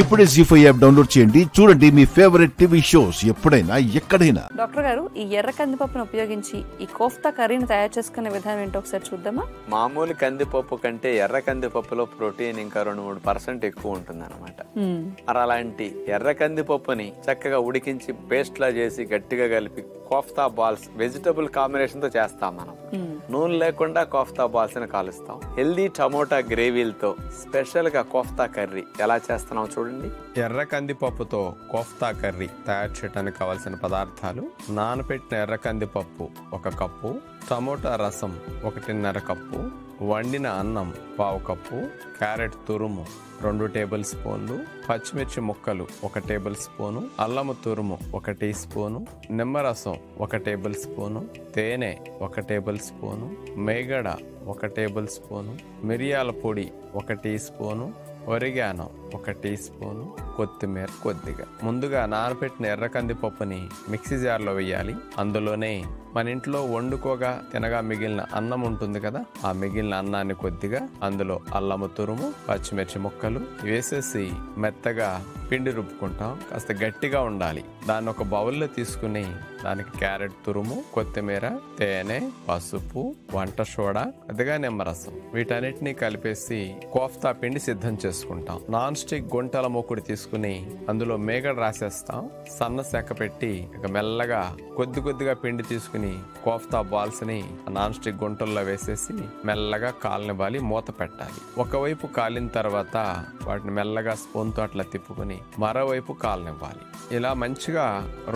ఇప్పుడే జీ5 app download చేయండి. చూడండి మీ ఫేవరెట్ టీవీ షోస్ ఎప్పుడైనా ఎక్కడైనా. డాక్టర్ గారు, ఈ ఎర్ర కందిపప్పును ఉపయోగించి ఈ కోఫ్తా కర్రీని తయారు చేసుకునే విధానం ఏంటో ఒకసారి చూద్దామా? మామూలు కందిపప్పు కంటే ఎర్ర కందిపప్పులో ప్రోటీన్ ఇంకా 2-3% ఎక్కువ ఉంటుంది అనమాట. మరి అలాంటి ఎర్ర కందిపప్పుని చక్కగా ఉడికించి పేస్ట్ లా చేసి గట్టిగా కలిపి కోఫ్తా బాల్స్ వెజిటబుల్ కాంబినేషన్ తో చేస్తాం మనం. నూనె లేకుండా కోఫ్తా బాల్స్ ని కాలుస్తాం. హెల్దీ టమోటా గ్రేవీలతో స్పెషల్ గా కోఫ్తా కర్రీ ఎలా చేస్తున్నాం చూడండి. ఎర్ర కందిపప్పుతో కోఫ్తా కర్రీ తయారు చేయడానికి కావాల్సిన పదార్థాలు: నానబెట్టిన ఎర్ర కందిపప్పు 1 కప్పు, టమోటా రసం 1.5 కప్పు, వండిన అన్నం 1/2 కప్పు, క్యారెట్ తురుము 2 టేబుల్ స్పూన్లు, పచ్చిమిర్చి ముక్కలు 1 టేబుల్ స్పూను, అల్లము తురుము 1 టీ స్పూను, నిమ్మరసం 1 టేబుల్ స్పూను, తేనె 1 టేబుల్ స్పూను, మేగడ 1 టేబుల్ స్పూను, మిరియాల పొడి 1 teaspoon, oregano 1 teaspoon, కొత్తిమీర కొద్దిగా. ముందుగా నానబెట్టిన ఎర్ర కందిపప్పుని మిక్సీ జార్లో వేయాలి. అందులోనే మన ఇంట్లో వండుకోగా తినగా మిగిలిన అన్నం ఉంటుంది కదా, ఆ మిగిలిన అన్నాన్ని కొద్దిగా అందులో అల్లము తురుము, పచ్చిమిర్చి ముక్కలు వేసేసి మెత్తగా పిండి రుబ్బుకుంటాం. కాస్త గట్టిగా ఉండాలి. దాన్ని ఒక బౌల్లో తీసుకుని దానికి క్యారెట్ తురుము, కొత్తిమీర, తేనె, పసుపు, వంట సోడా, కొద్దిగా నిమ్మరసం వీటన్నిటిని కలిపేసి కోఫ్తా పిండి సిద్ధం చేసుకుంటాం. నాన్ స్టిక్ గుంటల మూకుడు తీసుకుని అందులో మేగడ రాసేస్తాం. సన్న సెక్క పెట్టి ఇక మెల్లగా కొద్దిగా పిండి తీసుకుని కోఫ్తా బాల్స్ ని నాన్ స్టిక్ గుంటల్లో వేసేసి మెల్లగా కాలనివ్వాలి. మూత పెట్టాలి. ఒకవైపు కాలిన తర్వాత వాటిని మెల్లగా స్పూన్ తో అట్లా తిప్పుకుని మరోవైపు కాలనివ్వాలి. ఇలా మంచిగా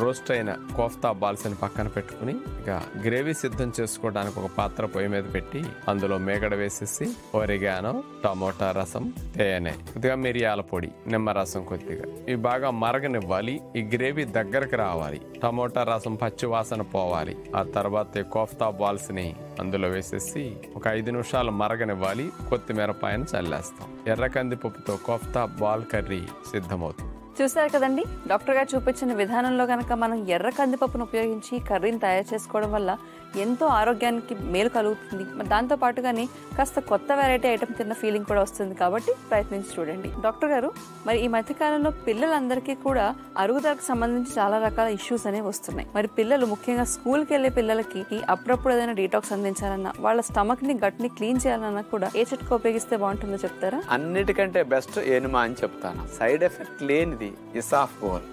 రోస్ట్ అయిన కోఫ్తా బాల్స్ ని పక్కన పెట్టుకుని ఇక గ్రేవీ సిద్ధం చేసుకోవడానికి ఒక పాత్ర పొయ్యి మీద పెట్టి అందులో మేగడ వేసేసి ఒరిగానో, టమోటా రసం, తేనె, కొద్దిగా మిరియాల పొడి, నిమ్మరసం కొద్దిగా ఇవి బాగా మరగనివ్వాలి. ఈ గ్రేవీ దగ్గరకు రావాలి. టమోటా రసం పచ్చి వాసన పోవాలి. ఆ తర్వాత కోఫ్తా బాల్స్ ని అందులో వేసేసి ఒక 5 నిమిషాలు మరగనివ్వాలి. కొత్తిమీర పైన చల్లేస్తాం. ఎర్ర కందిపప్పుతో కోఫ్తా బాల్ కర్రీ సిద్ధమవుతుంది. చూసారు కదండి, డాక్టర్ గారు చూపించిన విధానంలో కనుక మనం ఎర్ర కందిపప్పును ఉపయోగించి కర్రీని తయారు చేసుకోవడం వల్ల ఎంతో ఆరోగ్యానికి మేలు కలుగుతుంది. మరి దాంతో పాటుగానే కాస్త కొత్త వెరైటీ ఐటమ్ తిన్న ఫీలింగ్ కూడా వస్తుంది. కాబట్టి ప్రయత్నించి చూడండి. డాక్టర్ గారు, మరి ఈ మధ్యకాలంలో పిల్లలందరికీ కూడా అరుగుదలకు సంబంధించి చాలా రకాల ఇష్యూస్ అనేవి వస్తున్నాయి. మరి పిల్లలు, ముఖ్యంగా స్కూల్కి వెళ్లే పిల్లలకి అప్పుడప్పుడు ఏదైనా డీటాక్స్ అందించాలన్నా, వాళ్ళ స్టమక్ ని గట్ ని క్లీన్ చేయాలన్నా కూడా ఏ చిట్కా ఉపయోగిస్తే బాగుంటుందో చెప్తారా? అన్నిటికంటే బెస్ట్ ఏనుమా అని చెప్తాను. సైడ్ ఎఫెక్ట్ లేనిది ఇసాఫ్గోల్.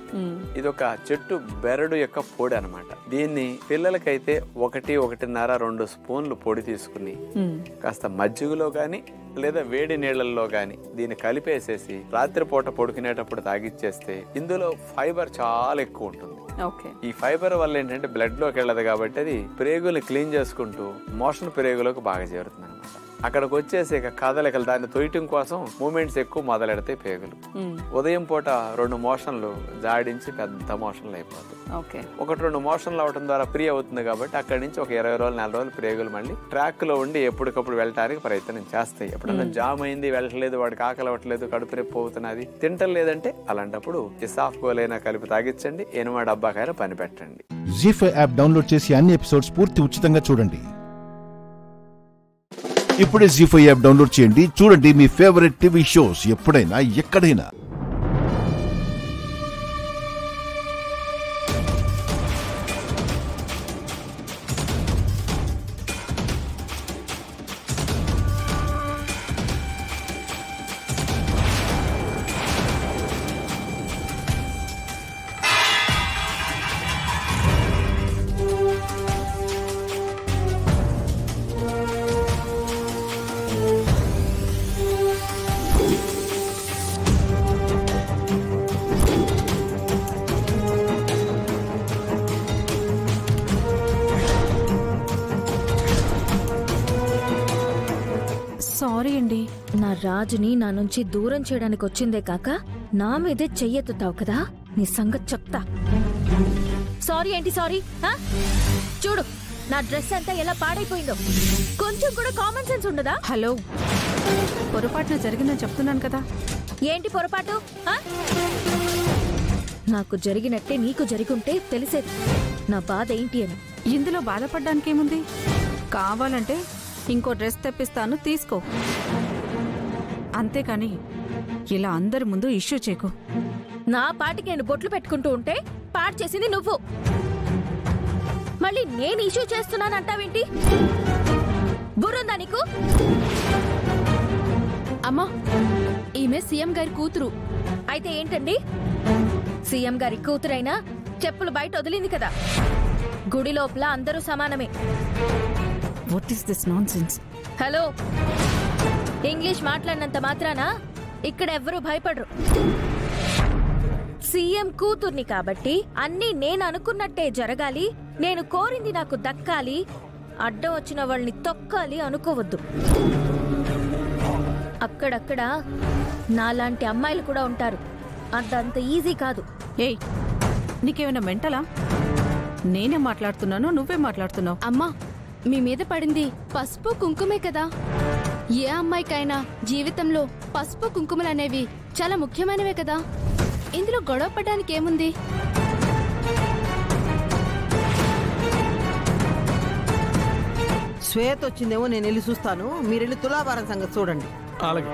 ఇది ఒక చెట్టు బెరడు యొక్క పొడి అనమాట. దీన్ని పిల్లలకైతే 1-1.5-2 స్పూన్లు పొడి తీసుకుని కాస్త మజ్జిగలో గాని లేదా వేడి నీళ్లలో గాని దీన్ని కలిపేసేసి రాత్రిపూట పడుకునేటప్పుడు తాగిచ్చేస్తే ఇందులో ఫైబర్ చాలా ఎక్కువ ఉంటుంది. ఈ ఫైబర్ వల్ల ఏంటంటే బ్లడ్ లోకి వెళ్ళదు కాబట్టి అది ప్రేగులు క్లీన్ చేసుకుంటూ మోషన్ ప్రేగులోకి బాగా చేరుతుంది అనమాట. అక్కడికి వచ్చేసి ఇక కదలికలు, దాన్ని తొయ్యటం కోసం మూమెంట్స్ ఎక్కువ మొదలెడతాయి పేగులు. ఉదయం పూట 2 మోషన్లు జాడించి పెద్ద మోషన్లు అయిపోతాయి. 1-2 మోషన్లు అవడం ద్వారా ఫ్రీ అవుతుంది కాబట్టి అక్కడి నుంచి ఒక 20 రోజులు 4 రోజులు ప్రేగులు మళ్ళీ ట్రాక్ లో ఉండి ఎప్పటికప్పుడు వెళ్ళటానికి ప్రయత్నం చేస్తాయి. ఎప్పుడన్నా జామ్ అయింది, వెళ్ళట్లేదు, వాడికి ఆకలి అవ్వట్లేదు, కడుపు రేపు అవుతున్నది, తింటలేదంటే అలాంటప్పుడు ఇసాఫ్గోల్ అయినా కలిపి తాగించండి. ఎనుమా డబ్బాకైనా పని పెట్టండి. జీ5 యాప్ డౌన్లోడ్ చేసి అన్ని ఎపిసోడ్స్ పూర్తి ఉచితంగా చూడండి. ఇప్పుడే జీ5 యాప్ డౌన్లోడ్ చేయండి. చూడండి మీ ఫేవరెట్ టీవీ షోస్ ఎప్పుడైనా ఎక్కడైనా. సారీ అండి, నా రాజుని నా నుంచి దూరం చేయడానికి వచ్చిందే కాక నా మీదే చెయ్యెత్తుతావు కదా, నీ సంగతి చెప్తా. సారీ ఏంటి సారీ? చూడు నా డ్రెస్ అంతా ఎలా పాడైపోయిందో. కొంచెం కూడా కామన్ సెన్స్ ఉండదా? హలో, పొరపాటున జరిగిందని చెప్తున్నాను కదా. ఏంటి పొరపాటు? నాకు జరిగినట్టే నీకు జరిగుంటే తెలిసేది నా బాధ ఏంటి అని. ఇందులో బాధపడ్డానికేముంది? కావాలంటే ఇంకో డ్రెస్ తెప్పిస్తాను, తీసుకో. అంతేకాని ఇలా అందరి ముందు ఇష్యూ చేయకు. నా పాటికి నేను బొట్లు పెట్టుకుంటూ ఉంటే పాడు చేసింది నువ్వు. మళ్ళీ నేను ఇష్యూ చేస్తున్నానంటావేంటి? బుర్రుందా నీకు? అమ్మా, ఈమె సీఎం గారి కూతురు. అయితే ఏంటండి? సీఎం గారి కూతురైనా చెప్పులు బయట వదిలింది కదా. గుడి లోపల అందరూ సమానమే. What is this nonsense? Hello, English మాట్లాడినంత మాత్రాన ఇక్కడ ఎవ్వరూ భయపడరు. సీఎం కూతుర్ని కాబట్టి అన్నీ నేను అనుకున్నట్టే జరగాలి, నేను కోరింది నాకు దక్కాలి, అడ్డం వచ్చిన వాళ్ళని తొక్కాలి అనుకోవద్దు. అక్కడక్కడ నాలాంటి అమ్మాయిలు కూడా ఉంటారు. అదంత ఈజీ కాదు. ఏయ్, నీకేమైనా మెంటలా? నేనే మాట్లాడుతున్నాను, నువ్వే మాట్లాడుతున్నావు. అమ్మా, మీ మీద పడింది పసుపు కుంకుమే కదా. ఏ అమ్మాయికైనా జీవితంలో పసుపు కుంకుమలనేవి చాలా ముఖ్యమైనవే కదా. ఇందులో గొడవ పడడానికి ఏముంది? శ్వేత వచ్చిందేమో, నేను వెళ్ళి చూస్తాను. మీరెళ్ళి తులాభారం సంగతి చూడండి. అలాగే.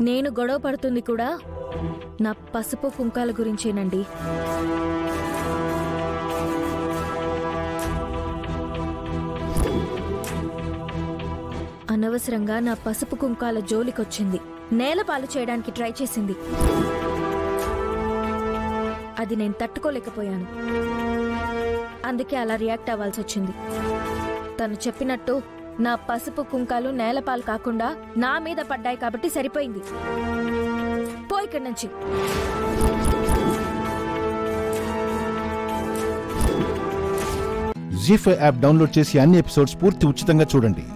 నేను గొడవ పడుతుంది కూడా నా పసుపు కుంకాల గురించేనండి. అనవసరంగా నా పసుపు కుంకాల జోలికొచ్చింది. నేలపాలు చేయడానికి ట్రై చేసింది. అది నేను తట్టుకోలేకపోయాను. అందుకే అలా రియాక్ట్ అవ్వాల్సి వచ్చింది. తను చెప్పినట్టు నా పసుపు కుంకాలు నేలపాలు కాకుండా నా మీద పడ్డాయి కాబట్టి సరిపోయింది. పో ఇక్కడి నుంచి. జీ5 యాప్ డౌన్లోడ్ చేసి అన్ని ఎపిసోడ్స్ పూర్తి ఉచితంగా చూడండి.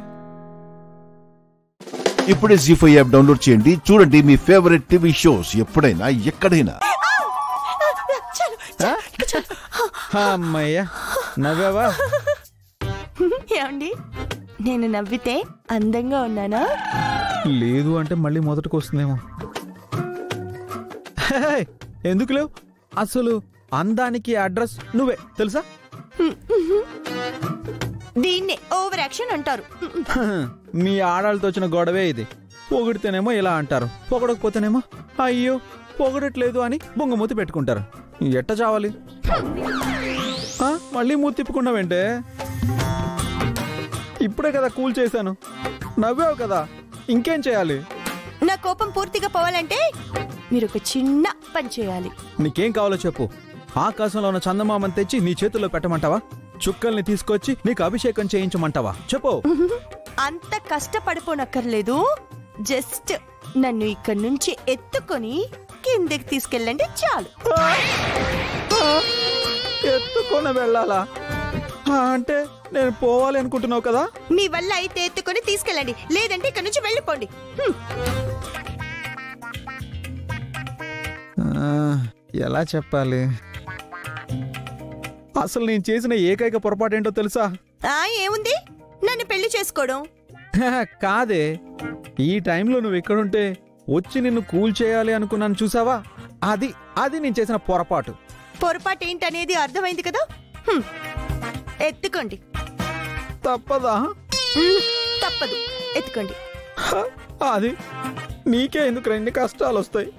ఇప్పుడే జీ5 యాప్ డౌన్లోడ్ చేయండి. చూడండి మీ ఫేవరెట్ టీవీ షోస్ ఎప్పుడైనా ఎక్కడైనా. అమ్మయ్యా, నవ్వావా? ఏమండి, నేను నవ్వితే అందంగా ఉన్నానా? లేదు అంటే మళ్ళీ మొదటికి వస్తుందేమో. ఎందుకు లేవు? అసలు అందానికి అడ్రస్ నువ్వే, తెలుసా? దీన్నే ఓవర్ యాక్షన్ అంటారు. మీ ఆడాలతో వచ్చిన గొడవే ఇది. పొగిడితేనేమో ఇలా అంటారు, పొగడకపోతేనేమో అయ్యో పొగడట్లేదు అని బొంగమూతి పెట్టుకుంటారు. ఎట్ట చావాలి? మళ్ళీ మూతి తిప్పుకున్నావేంటే? ఇప్పుడే కదా కూల్ చేశాను, నవ్వావు కదా, ఇంకేం చేయాలి? నా కోపం పూర్తిగా పోవాలంటే మీరు ఒక చిన్న పని చేయాలి. నీకేం కావాలో చెప్పు. ఆకాశంలో ఉన్న చందమామని తెచ్చి నీ చేతుల్లో పెట్టమంటావా? చుక్కల్ని తీసుకొచ్చి నీకు అభిషేకం చేయించమంటావా? చెప్పు. అంత కష్టపడిపోనక్కర్లేదు. జస్ట్ నన్ను ఇక్కడి నుంచి ఎత్తుకొని కిందకి తీసుకెళ్ళండి చాలు. ఎత్తుకొని వెళ్ళాలా? అంటే నేను పోవాలి అనుకుంటున్నావు కదా? మీ వల్ల అయితే ఎత్తుకొని తీసుకెళ్ళండి, లేదంటే ఇక్కడి నుంచి వెళ్ళిపోండి. ఎలా చెప్పాలి? అసలు నేను చేసిన ఏకైక పొరపాటు ఏంటో తెలుసా? ఏముంది, నన్ను పెళ్లి చేసుకోవడం. కాదే, ఈ టైంలో నువ్వు ఎక్కడుంటే వచ్చి నిన్ను కూల్ చేయాలి అనుకున్నాను, చూసావా? అది నేను చేసిన పొరపాటు. పొరపాటు ఏంటనేది అర్థమైంది కదా. ఎత్తుకోండి. తప్పదా? తప్పదు, ఎత్తుకోండి. అది నీకే ఎందుకు రెండు కష్టాలు వస్తాయి?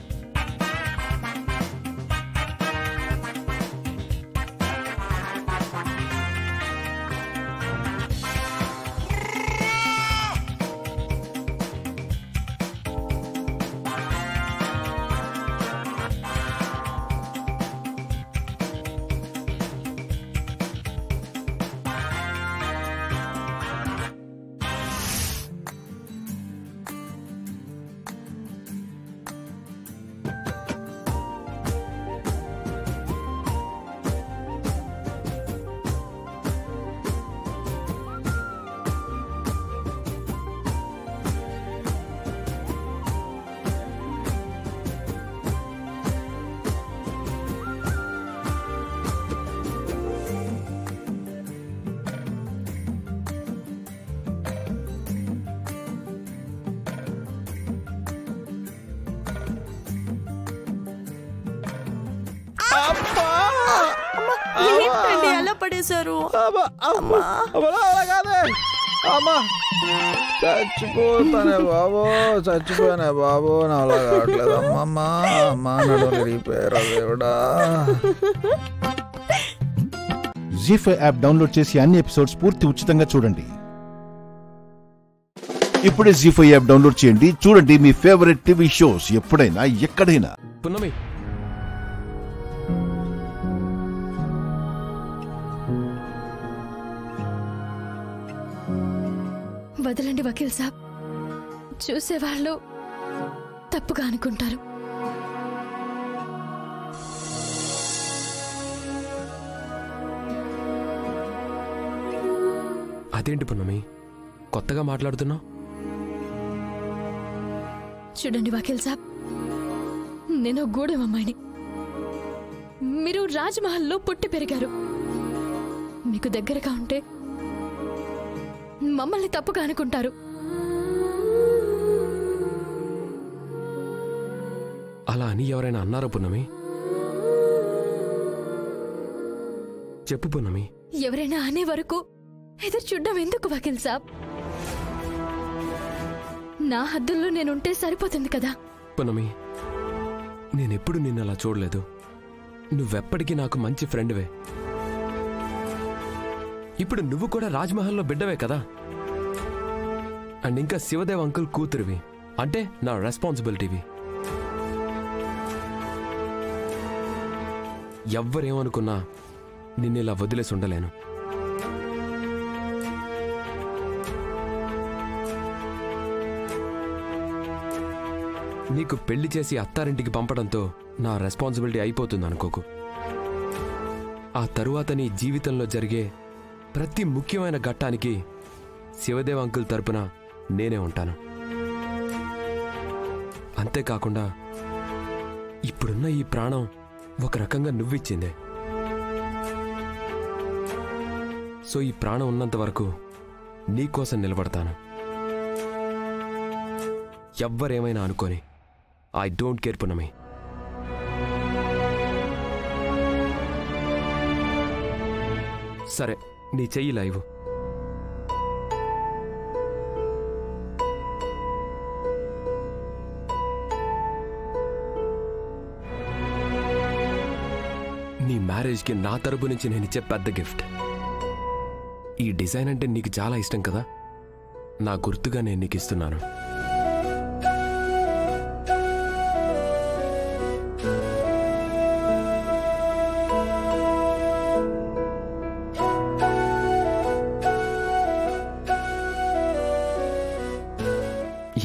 పడేశారు. చచ్చిపోతానే బాబు, చచ్చిపోయానే బాబు, నా వల్ల కావట్లేదు. అమ్మమ్మా అమ్మా నడుము విరిగిపోయారు దేవుడా. జీ5 యాప్ డౌన్లోడ్ చేసి అన్ని ఎపిసోడ్స్ పూర్తి ఉచితంగా చూడండి. ఇప్పుడే జీ5 యాప్ డౌన్లోడ్ చేయండి, చూడండి మీ ఫేవరెట్ టీవీ షోస్ ఎప్పుడైనా ఎక్కడైనా. పున్నమి, వదలండి వకీల్ సాబ్, చూసేవాళ్ళు తప్పుగా అనుకుంటారు. అదేంటి పున్నమి కొత్తగా మాట్లాడుతున్నావు? చూడండి వకీల్ సాబ్, నేను గూడెం అమ్మాయిని. మీరు రాజ్మహల్లో పుట్టి పెరిగారు. మీకు దగ్గరగా ఉంటే మమ్మల్ని తప్పుగా అనుకుంటారు. అలా అని ఎవరైనా అన్నారా పున్నమి? చెప్పు పున్నమి. ఎవరైనా అనే వరకు ఎదురు చూడ్డం ఎందుకు వకీల్ సాబ్? నా హద్దుల్లో నేనుంటే సరిపోతుంది కదా. పున్నమి, నేనెప్పుడు నిన్ను అలా చూడలేదు. నువ్వెప్పటికీ నాకు మంచి ఫ్రెండ్వే. ఇప్పుడు నువ్వు కూడా రాజ్మహల్లో బిడ్డవే కదా. అండ్ ఇంకా శివదేవ్ అంకుల్ కూతురివి, అంటే నా రెస్పాన్సిబిలిటీవి. ఎవ్వరేమనుకున్నా నిన్ను ఇలా వదిలేసి ఉండలేను. నీకు పెళ్లి చేసి అత్తారింటికి పంపడంతో నా రెస్పాన్సిబిలిటీ అయిపోతుంది అనుకోకు. ఆ తరువాత నీ జీవితంలో జరిగే ప్రతి ముఖ్యమైన ఘట్టానికి శివదేవ్ అంకుల్ తరపున నేనే ఉంటాను. అంతేకాకుండా ఇప్పుడున్న ఈ ప్రాణం ఒక రకంగా నువ్విచ్చిందే. సో ఈ ప్రాణం ఉన్నంత వరకు నీకోసం నిలబడతాను. ఎవ్వరేమైనా అనుకోని, ఐ డోంట్ కేర్ పున్నమి. సరే, నీ చెయ్యి లైవ్. నీ మ్యారేజ్కి నా తరపు నుంచి నేను ఇచ్చే పెద్ద గిఫ్ట్. ఈ డిజైన్ అంటే నీకు చాలా ఇష్టం కదా, నా గుర్తుగా నేను నీకు ఇస్తున్నాను.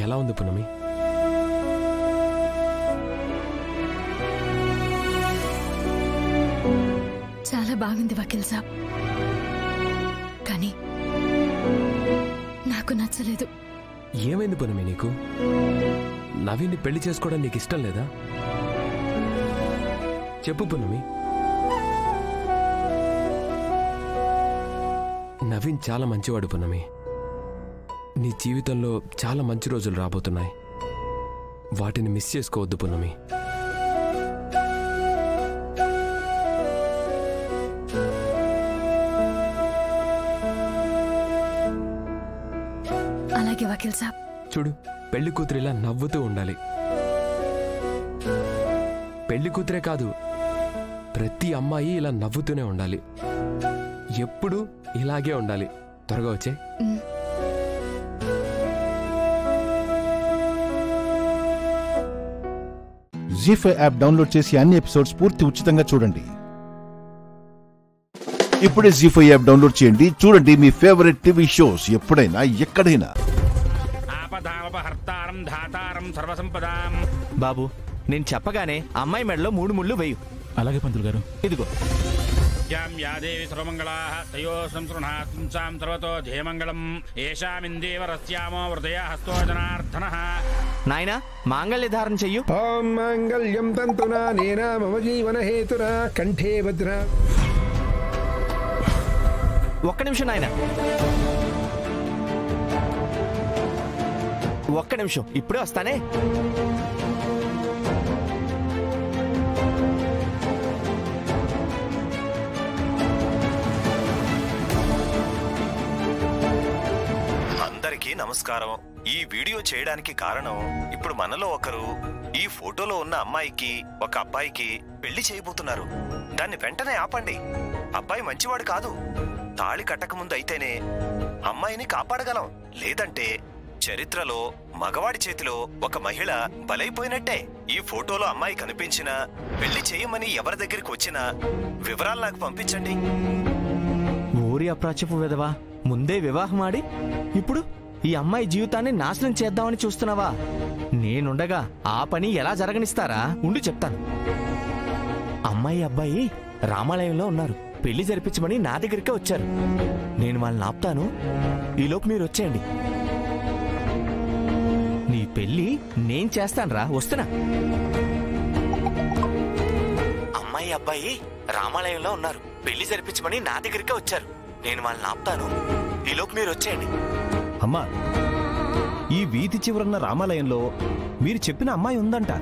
ఎలా ఉంది పున్నమి? చాలా బాగుంది వకీల్ సాబ్, కానీ నాకు నచ్చలేదు. ఏమైంది పున్నమి నీకు? నవీన్ని పెళ్లి చేసుకోవడం నీకు ఇష్టం లేదా? చెప్పు పున్నమి. నవీన్ చాలా మంచివాడు పున్నమి. నీ జీవితంలో చాలా మంచి రోజులు రాబోతున్నాయి. వాటిని మిస్ చేసుకోవద్దు పున్నమి. అలాగే వకీల్ సాబ్. చూడు, పెళ్లి కూతురిలా నవ్వుతూ ఉండాలి. పెళ్లి కూతురే కాదు, ప్రతి అమ్మాయి ఇలా నవ్వుతూనే ఉండాలి. ఎప్పుడు ఇలాగే ఉండాలి. త్వరగా వచ్చే. జీ5 యాప్ డౌన్లోడ్ చేసి అన్ని ఎపిసోడ్స్ పూర్తి ఉచితంగా చూడండి. ఇప్పుడే జీ5 యాప్ డౌన్లోడ్ చేయండి, చూడండి మీ ఫేవరెట్ టీవీ షోస్ ఎప్పుడైనా ఎక్కడైనా. బాబు, నేను చెప్పగానే అమ్మాయి మెడలో 3 ముళ్ళు వేయు. అలాగే పంతులు గారు. ఇదిగో. యాదేవి సర్వమంగళాః తయో సంసృణాత్సాం సర్వతో ధ్యేమంగళం ఏషామిందేవరస్యామో హృదయ హస్తో జనార్దనః. నాయనా, మాంగళ్య ధారణ చెయ్యు. ఓం మాంగళ్యం తంతునా నేనా మమ జీవన హేతునా కంఠే భద్ర. ఒక్క నిమిషం నాయన, ఒక్క నిమిషం, ఇప్పుడే వస్తానే. అందరికీ నమస్కారం. ఈ వీడియో చేయడానికి కారణం, ఇప్పుడు మనలో ఒకరు ఈ ఫోటోలో ఉన్న అమ్మాయికి ఒక అబ్బాయికి పెళ్లి చేయబోతున్నారు. దాన్ని వెంటనే ఆపండి. అబ్బాయి మంచివాడు కాదు. తాళి కట్టకముందు అయితేనే అమ్మాయిని కాపాడగలం. లేదంటే చరిత్రలో మగవాడి చేతిలో ఒక మహిళ బలైపోయినట్టే. ఈ ఫోటోలో అమ్మాయి కనిపించినా, పెళ్లి చేయమని ఎవరి దగ్గరికి వచ్చినా వివరాలు నాకు పంపించండి. ఊరి అప్రాచ్యపు విధవా, ముందే వివాహమాడి ఇప్పుడు ఈ అమ్మాయి జీవితాన్ని నాశనం చేద్దామని చూస్తున్నావా? నేనుండగా ఆ పని ఎలా జరగనిస్తారా? ఉండి చెప్తాను. అమ్మాయి అబ్బాయి రామాలయంలో ఉన్నారు. పెళ్లి జరిపించమని నా దగ్గరికే వచ్చారు. నేను వాళ్ళని ఆపుతాను. ఈలోపు మీరు వచ్చేయండి. నీ పెళ్లి నేను చేస్తానురా, వస్తున్నా. అమ్మాయి అబ్బాయి రామాలయంలో ఉన్నారు. పెళ్లి జరిపించమని నా దగ్గరికే వచ్చారు. నేను వాళ్ళని ఆపుతాను. ఈలోపు మీరు వచ్చేయండి. అమ్మా, ఈ వీధి చివరన్న రామాలయంలో మీరు చెప్పిన అమ్మాయి ఉందంట.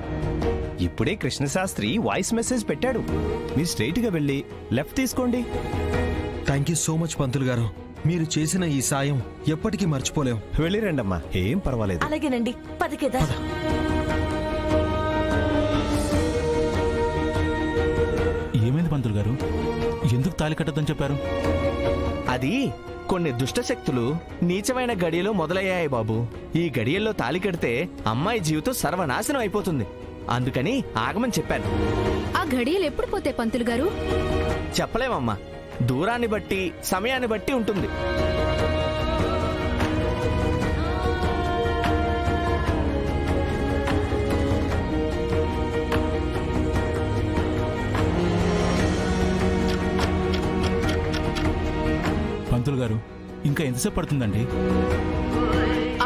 ఇప్పుడే కృష్ణశాస్త్రి వాయిస్ మెసేజ్ పెట్టాడు. మీరు స్ట్రైట్గా వెళ్ళి లెఫ్ట్ తీసుకోండి. థ్యాంక్ యూ సో మచ్ పంతులు గారు. మీరు చేసిన ఈ సాయం ఎప్పటికీ మర్చిపోలేం. వెళ్ళి రండమ్మా, ఏం పర్వాలేదు. అలాగేనండి, పదకేదా. ఏమైంది పంతులు గారు? ఎందుకు తాళి కట్టద్దని చెప్పారు? అది కొన్ని దుష్టశక్తులు నీచమైన గడియలో మొదలయ్యాయి బాబు. ఈ గడియల్లో తాళి కడితే అమ్మాయి జీవితం సర్వనాశనం అయిపోతుంది. అందుకని ఆగమని చెప్పాను. ఆ ఘడియలు ఎప్పుడు పోతే పంతులు గారు? చెప్పలేమమ్మా. దూరాన్ని బట్టి, సమయాన్ని బట్టి ఉంటుంది. పంతులు గారు, ఇంకా ఎంతసేపు పడుతుందండి?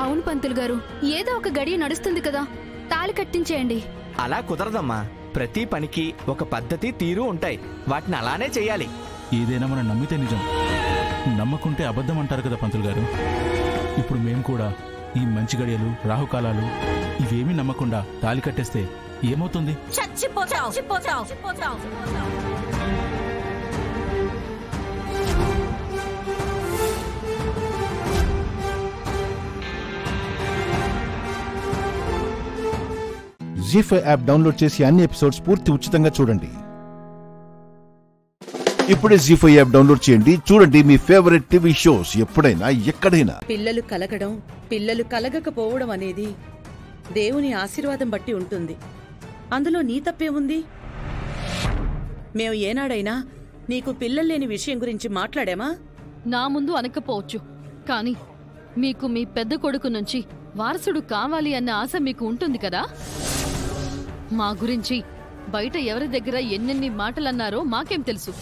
అవును పంతులు గారు, ఏదో ఒక గడియ నడుస్తుంది కదా, తాళి కట్టించేయండి. అలా కుదరదమ్మా. ప్రతి పనికి ఒక పద్ధతి, తీరు ఉంటాయి. వాటిని అలానే చెయ్యాలి. ఏదైనా మనం నమ్మితే నిజం, నమ్మకుంటే అబద్ధం అంటారు కదా పంతులు గారు. ఇప్పుడు మేము కూడా ఈ మంచి గడియలు, రాహుకాలాలు ఇవేమీ నమ్మకుండా తాళి కట్టేస్తే ఏమవుతుంది? జీ5 యాప్ డౌన్లోడ్ చేసి అన్ని ఎపిసోడ్స్ పూర్తి ఉచితంగా చూడండి. ఇప్పుడే జీ5 యాప్ డౌన్లోడ్ చేయండి. చూడండి మీ ఫేవరెట్ టీవీ షోస్ ఎప్పుడైనా ఎక్కడైనా. పిల్లలు కలగడం, పిల్లలు కలగకపోవడం అనేది దేవుని ఆశీర్వాదం బట్టి ఉంటుంది. అందులో నీ తప్పేముంది? మేము ఏనాడైనా నీకు పిల్లల్లేని విషయం గురించి మాట్లాడామా? నా ముందు అనకపోవచ్చు, కానీ మీకు మీ పెద్ద కొడుకు నుంచి వారసుడు కావాలి అన్న ఆశ మీకు ఉంటుంది కదా. మా గురించి బయట ఎవరి దగ్గర ఎన్నెన్ని మాటలన్నారో మాకేం తెలుసు.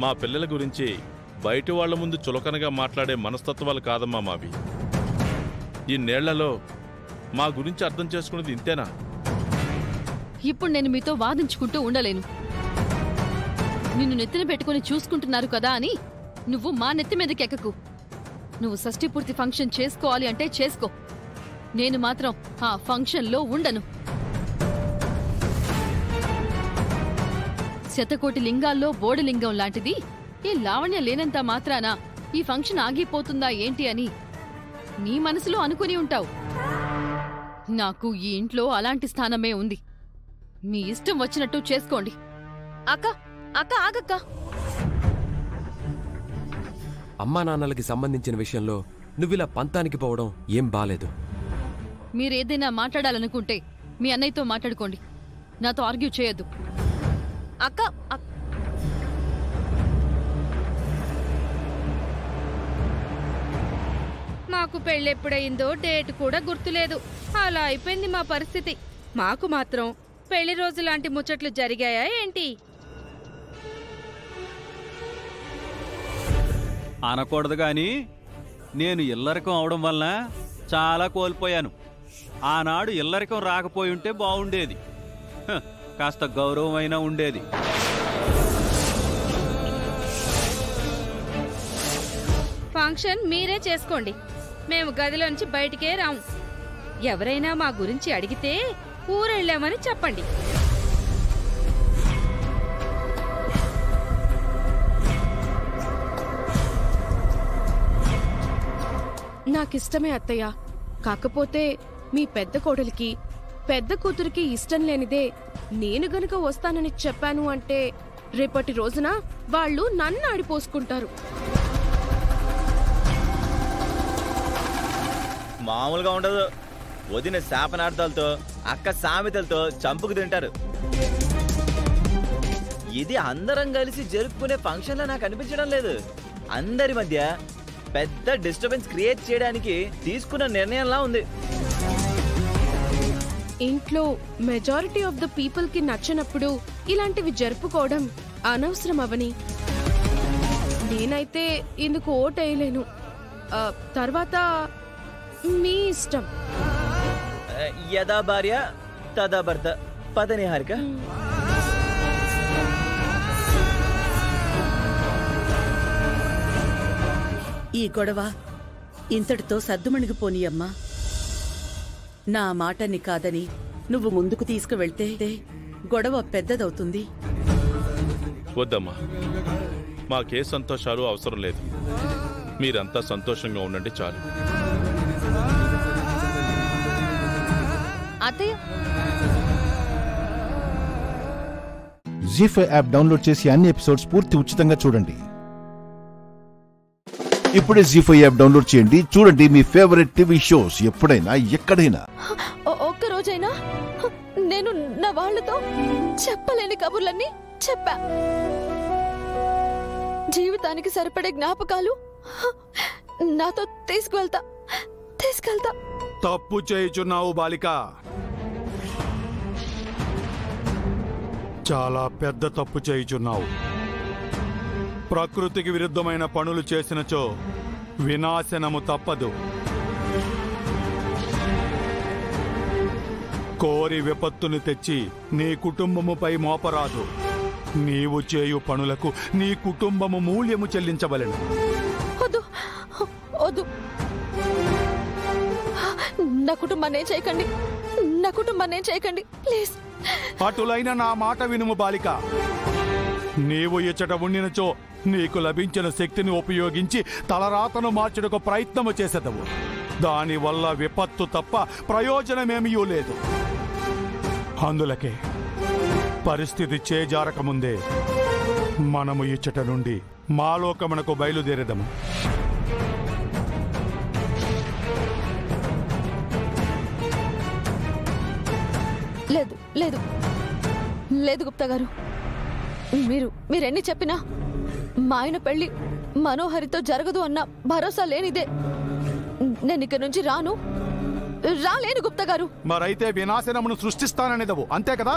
మా పిల్లల గురించి బయట వాళ్ల ముందు చులకనగా మాట్లాడే మనస్తత్వాలు కాదమ్మా మావి. ఇన్నేళ్లలో మా గురించి అర్థం చేసుకున్నది ఇంతేనా? ఇప్పుడు నేను మీతో వాదించుకుంటూ ఉండలేను. నిన్ను నెత్తిన పెట్టుకుని చూసుకుంటున్నారు కదా అని నువ్వు మా నెత్తి మీదకి ఎక్కకు. నువ్వు షష్ఠి పూర్తి ఫంక్షన్ చేసుకోవాలి అంటే చేసుకో. నేను మాత్రం ఆ ఫంక్షన్లో ఉండను. శతకోటి లింగాల్లో బోడిలింగం లాంటిది ఈ లావణ్య లేనంత మాత్రాన ఈ ఫంక్షన్ ఆగిపోతుందా ఏంటి అని నీ మనసులో అనుకుని ఉంటావు. నాకు ఈ ఇంట్లో అలాంటి స్థానమే ఉంది. మీ ఇష్టం వచ్చినట్టు చేసుకోండి. అక్క అక్క ఆగక్క. అమ్మా నాన్నలకి సంబంధించిన విషయంలో నువ్విలా పంతానికి పోవడం ఏం బాలేదు. మీరేదైనా మాట్లాడాలనుకుంటే మీ అన్నయ్యతో మాట్లాడుకోండి. నాతో ఆర్గ్యూ చేయొద్దు. అక్క మాకు పెళ్ళెప్పుడయిందో డేట్ కూడా గుర్తులేదు. అలా అయిపోయింది మా పరిస్థితి. మాకు మాత్రం పెళ్లి రోజు లాంటి ముచ్చట్లు జరిగాయా ఏంటి? అనకూడదు గాని నేను ఇల్లరికం అవడం వలన చాలా కోల్పోయాను. ఆనాడు ఇల్లరికం రాకపోయి ఉంటే బాగుండేది. కాస్త గౌరవమైనా ఉండేది. ఫంక్షన్ మీరే చేసుకోండి. మేము గదిలోంచి బయటికే రాము. ఎవరైనా మా గురించి అడిగితే ఊరెళ్ళామని చెప్పండి. నాకిష్టమే అత్తయ్య. కాకపోతే మీ పెద్ద కోడలికి పెద్ద కూతురికి ఇష్టం లేనిదే నేను గనుక వస్తానని చెప్పాను అంటే రేపటి రోజున వాళ్ళు నన్ను ఆడిపోసుకుంటారు. మామూలుగా ఉండదు. వదిన శాపనార్థాలతో అక్క సామెతలతో చంపుకు తింటారు. ఇది అందరం కలిసి జరుపుకునే ఫంక్షన్లా నాకు అనిపించడం లేదు. అందరి మధ్య పెద్ద డిస్టర్బెన్స్ క్రియేట్ చేయడానికి తీసుకున్న నిర్ణయంలా ఉంది. ఇంట్లో మెజారిటీ ఆఫ్ ద పీపుల్ కి నచ్చినప్పుడు ఇలాంటివి జరుపుకోవడం అనవసరం అవని. నేనైతే ఇందుకు ఓటేయలేను. తర్వాత మీ ఇష్టం. యదా భార్య తదా భర్త. పద నిహారిక. ఈ గొడవ ఇంతటితో సద్దుమణిగిపోనీయమ్మా. నా మాటని కాదని నువ్వు ముందుకు తీసుకువెళ్తే గొడవ పెద్దదవుతుంది. వద్దమ్మా, మాకే సంతోషాలు అవసరం లేదు. మీరంతా సంతోషంగా ఉండండి చాలు. అత్తయ్య, జీ5 యాప్ డౌన్లోడ్ చేసి అన్ని ఎపిసోడ్స్ పూర్తి ఉచితంగా చూడండి. ఇప్పుడే జీ5 యాప్ డౌన్లోడ్ చేయండి. చూడండి మీ ఫేవరెట్ టీవీ షోస్ ఎప్పుడైనా ఎక్కడైనా. ఒక్క రోజైనా నేను నా వాళ్ళతో చెప్పలేని కబుర్లన్నీ చెప్పా. జీవితానికి సరిపడే జ్ఞాపకాలు నాతో తీసుకెళ్తా. తప్పు చేయుచున్నావు బాలిక. చాలా పెద్ద తప్పు చేయుచున్నావు. ప్రకృతికి విరుద్ధమైన పనులు చేసినచో వినాశనము తప్పదు. కోరి విపత్తును తెచ్చి నీ కుటుంబముపై మోపరాదు. నీవు చేయు పనులకు నీ కుటుంబము మూల్యము చెల్లించవలెను. వద్దు, నా కుటుంబాన్ని చేయకండి ప్లీజ్. అటులైన నా మాట వినుము బాలిక. నీవు ఇచ్చట ఉండినచో నీకు లభించిన శక్తిని ఉపయోగించి తలరాతను మార్చుటకు ప్రయత్నము చేసేదవు. దానివల్ల విపత్తు తప్ప ప్రయోజనమేమీ లేదు. అందులకే పరిస్థితి చేజారకముందే మనము ఇచ్చట నుండి మాలోకమునకు బయలుదేరేదము. లేదు గుప్తా గారు, మీరెన్ని చెప్పినా మా ఆయన పెళ్లి మనోహరితో జరగదు అన్న భరోసా లేనిదే నేను ఇక్కడి నుంచి రాలేను గుప్తా గారు. మరైతే వినాశనమును సృష్టిస్తాననేదవు అంతే కదా?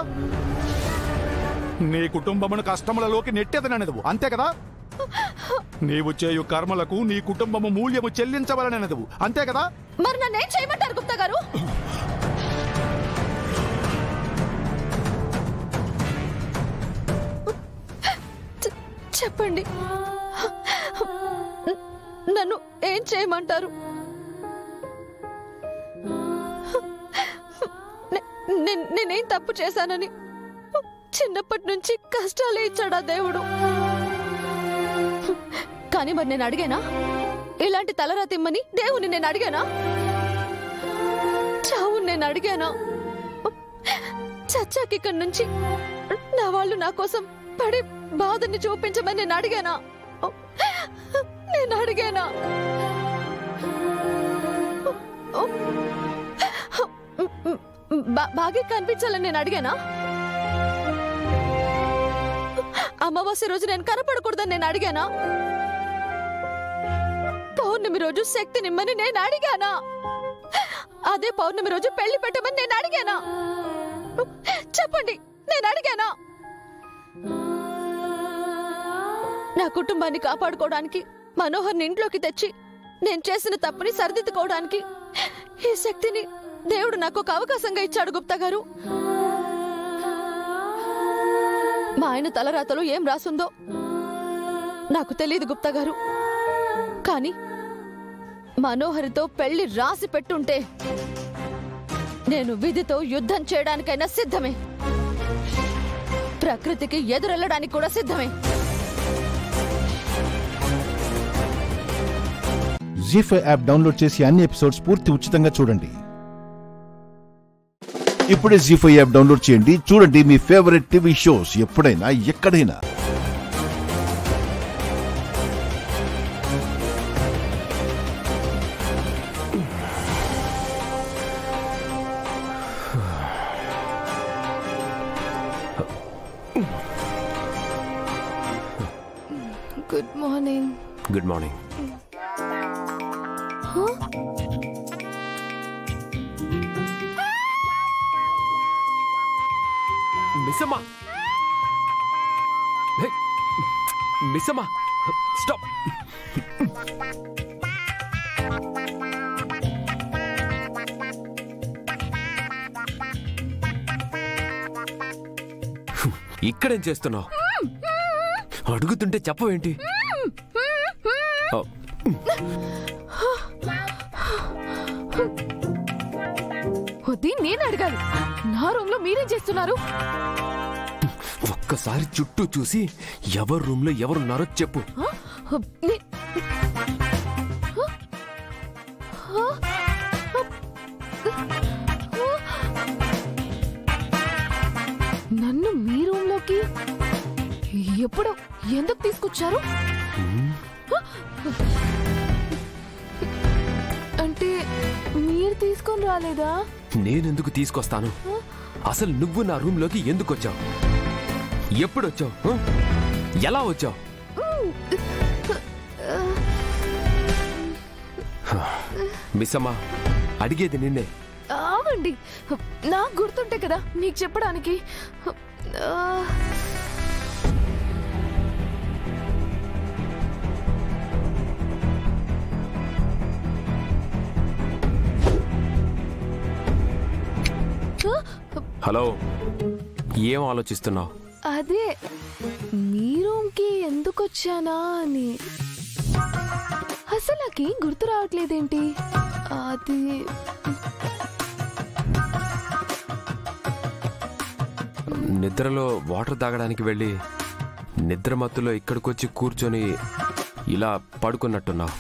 నీ కుటుంబమును కష్టములలోకి నెట్టేదననేదవు అంతే కదా? నీవు చేయు కర్మలకు నీ కుటుంబము మూల్యము చెల్లించవలననేదవు అంతే కదా? మరి నన్నేం చేయమంటారు గుప్తా గారు? చెప్పండి, నన్ను ఏం చేయమంటారు? నేనేం తప్పు చేశానని చిన్నప్పటి నుంచి కష్టాలే ఇచ్చాడా దేవుడు? కానీ మరి నేను అడిగానా? ఇలాంటి తలరాతిమ్మని దేవుని నేను అడిగానా? చావు నేను అడిగానా? చచ్చాకి ఇక్కడి నుంచి నా వాళ్ళు నా కోసం పడే బాధని చూపించమని నేను అడిగానా? బాగా కనిపించాలని నేను అడిగానా? అమావాస్య రోజు నేను కనపడకూడదని నేను అడిగానా? పౌర్ణమి రోజు శక్తి నిమ్మని నేను అడిగానా? అదే పౌర్ణమి రోజు పెళ్లి పెట్టమని నేను అడిగానా? చెప్పండి, నేను అడిగానా? నా కుటుంబాన్ని కాపాడుకోవడానికి, మనోహర్ని ఇంట్లోకి తెచ్చి నేను చేసిన తప్పుని సరిదిద్దుకోవడానికి ఈ శక్తిని దేవుడు నాకు ఒక అవకాశంగా ఇచ్చాడు గుప్తా గారు. మా ఆయన తలరాతలో ఏం రాసుందో నాకు తెలియదు గుప్తా గారు. కానీ మనోహరితో పెళ్లి రాసి పెట్టుంటే నేను విధితో యుద్ధం చేయడానికైనా సిద్ధమే. ప్రకృతికి ఎదురెళ్లడానికి కూడా సిద్ధమే. జీ5 యాప్ డౌన్లోడ్ చేసి అన్ని ఎపిసోడ్స్ పూర్తి ఉచితంగా చూడండి. ఇప్పుడే జీ5 యాప్ డౌన్లోడ్ చేయండి. చూడండి మీ ఫేవరెట్ టీవీ షోస్ ఎప్పుడైనా ఎక్కడైనా. Good morning. Good morning. Missamma, Missamma, stop. ఇక్కడేం చేస్తున్నావు? అడుగుతుంటే చెప్పవేంటి? వద్ది, నేను అడగాలి. నా రూమ్ లో మీరేం చేస్తున్నారు? ఒక్కసారి చుట్టూ చూసి ఎవరు రూమ్ లో ఎవరున్నారో చెప్పు. నన్ను మీ రూమ్ లోకి ఎప్పుడు ఎందుకు తీసుకొచ్చారు? అంటే మీరు తీసుకొని రాలేదా? నేనెందుకు తీసుకొస్తాను? అసలు నువ్వు నా రూమ్ లోకి ఎందుకు వచ్చావు? ఎప్పుడు వచ్చావు? ఎలా వచ్చావు? మిస్సమ్మా, అడిగేది నిన్నే. ఆగండి, నాకు గుర్తుంటే కదా మీకు చెప్పడానికి. హలో, ఏం ఆలోచిస్తున్నావు? అదే మీ రూమ్ కి ఎందుకు వచ్చానా అని. అసలు నాకేం గుర్తు రావట్లేదేంటి? అది నిద్రలో వాటర్ తాగడానికి వెళ్ళి నిద్ర మత్తులో ఇక్కడికొచ్చి కూర్చొని ఇలా పడుకున్నట్టున్నావు.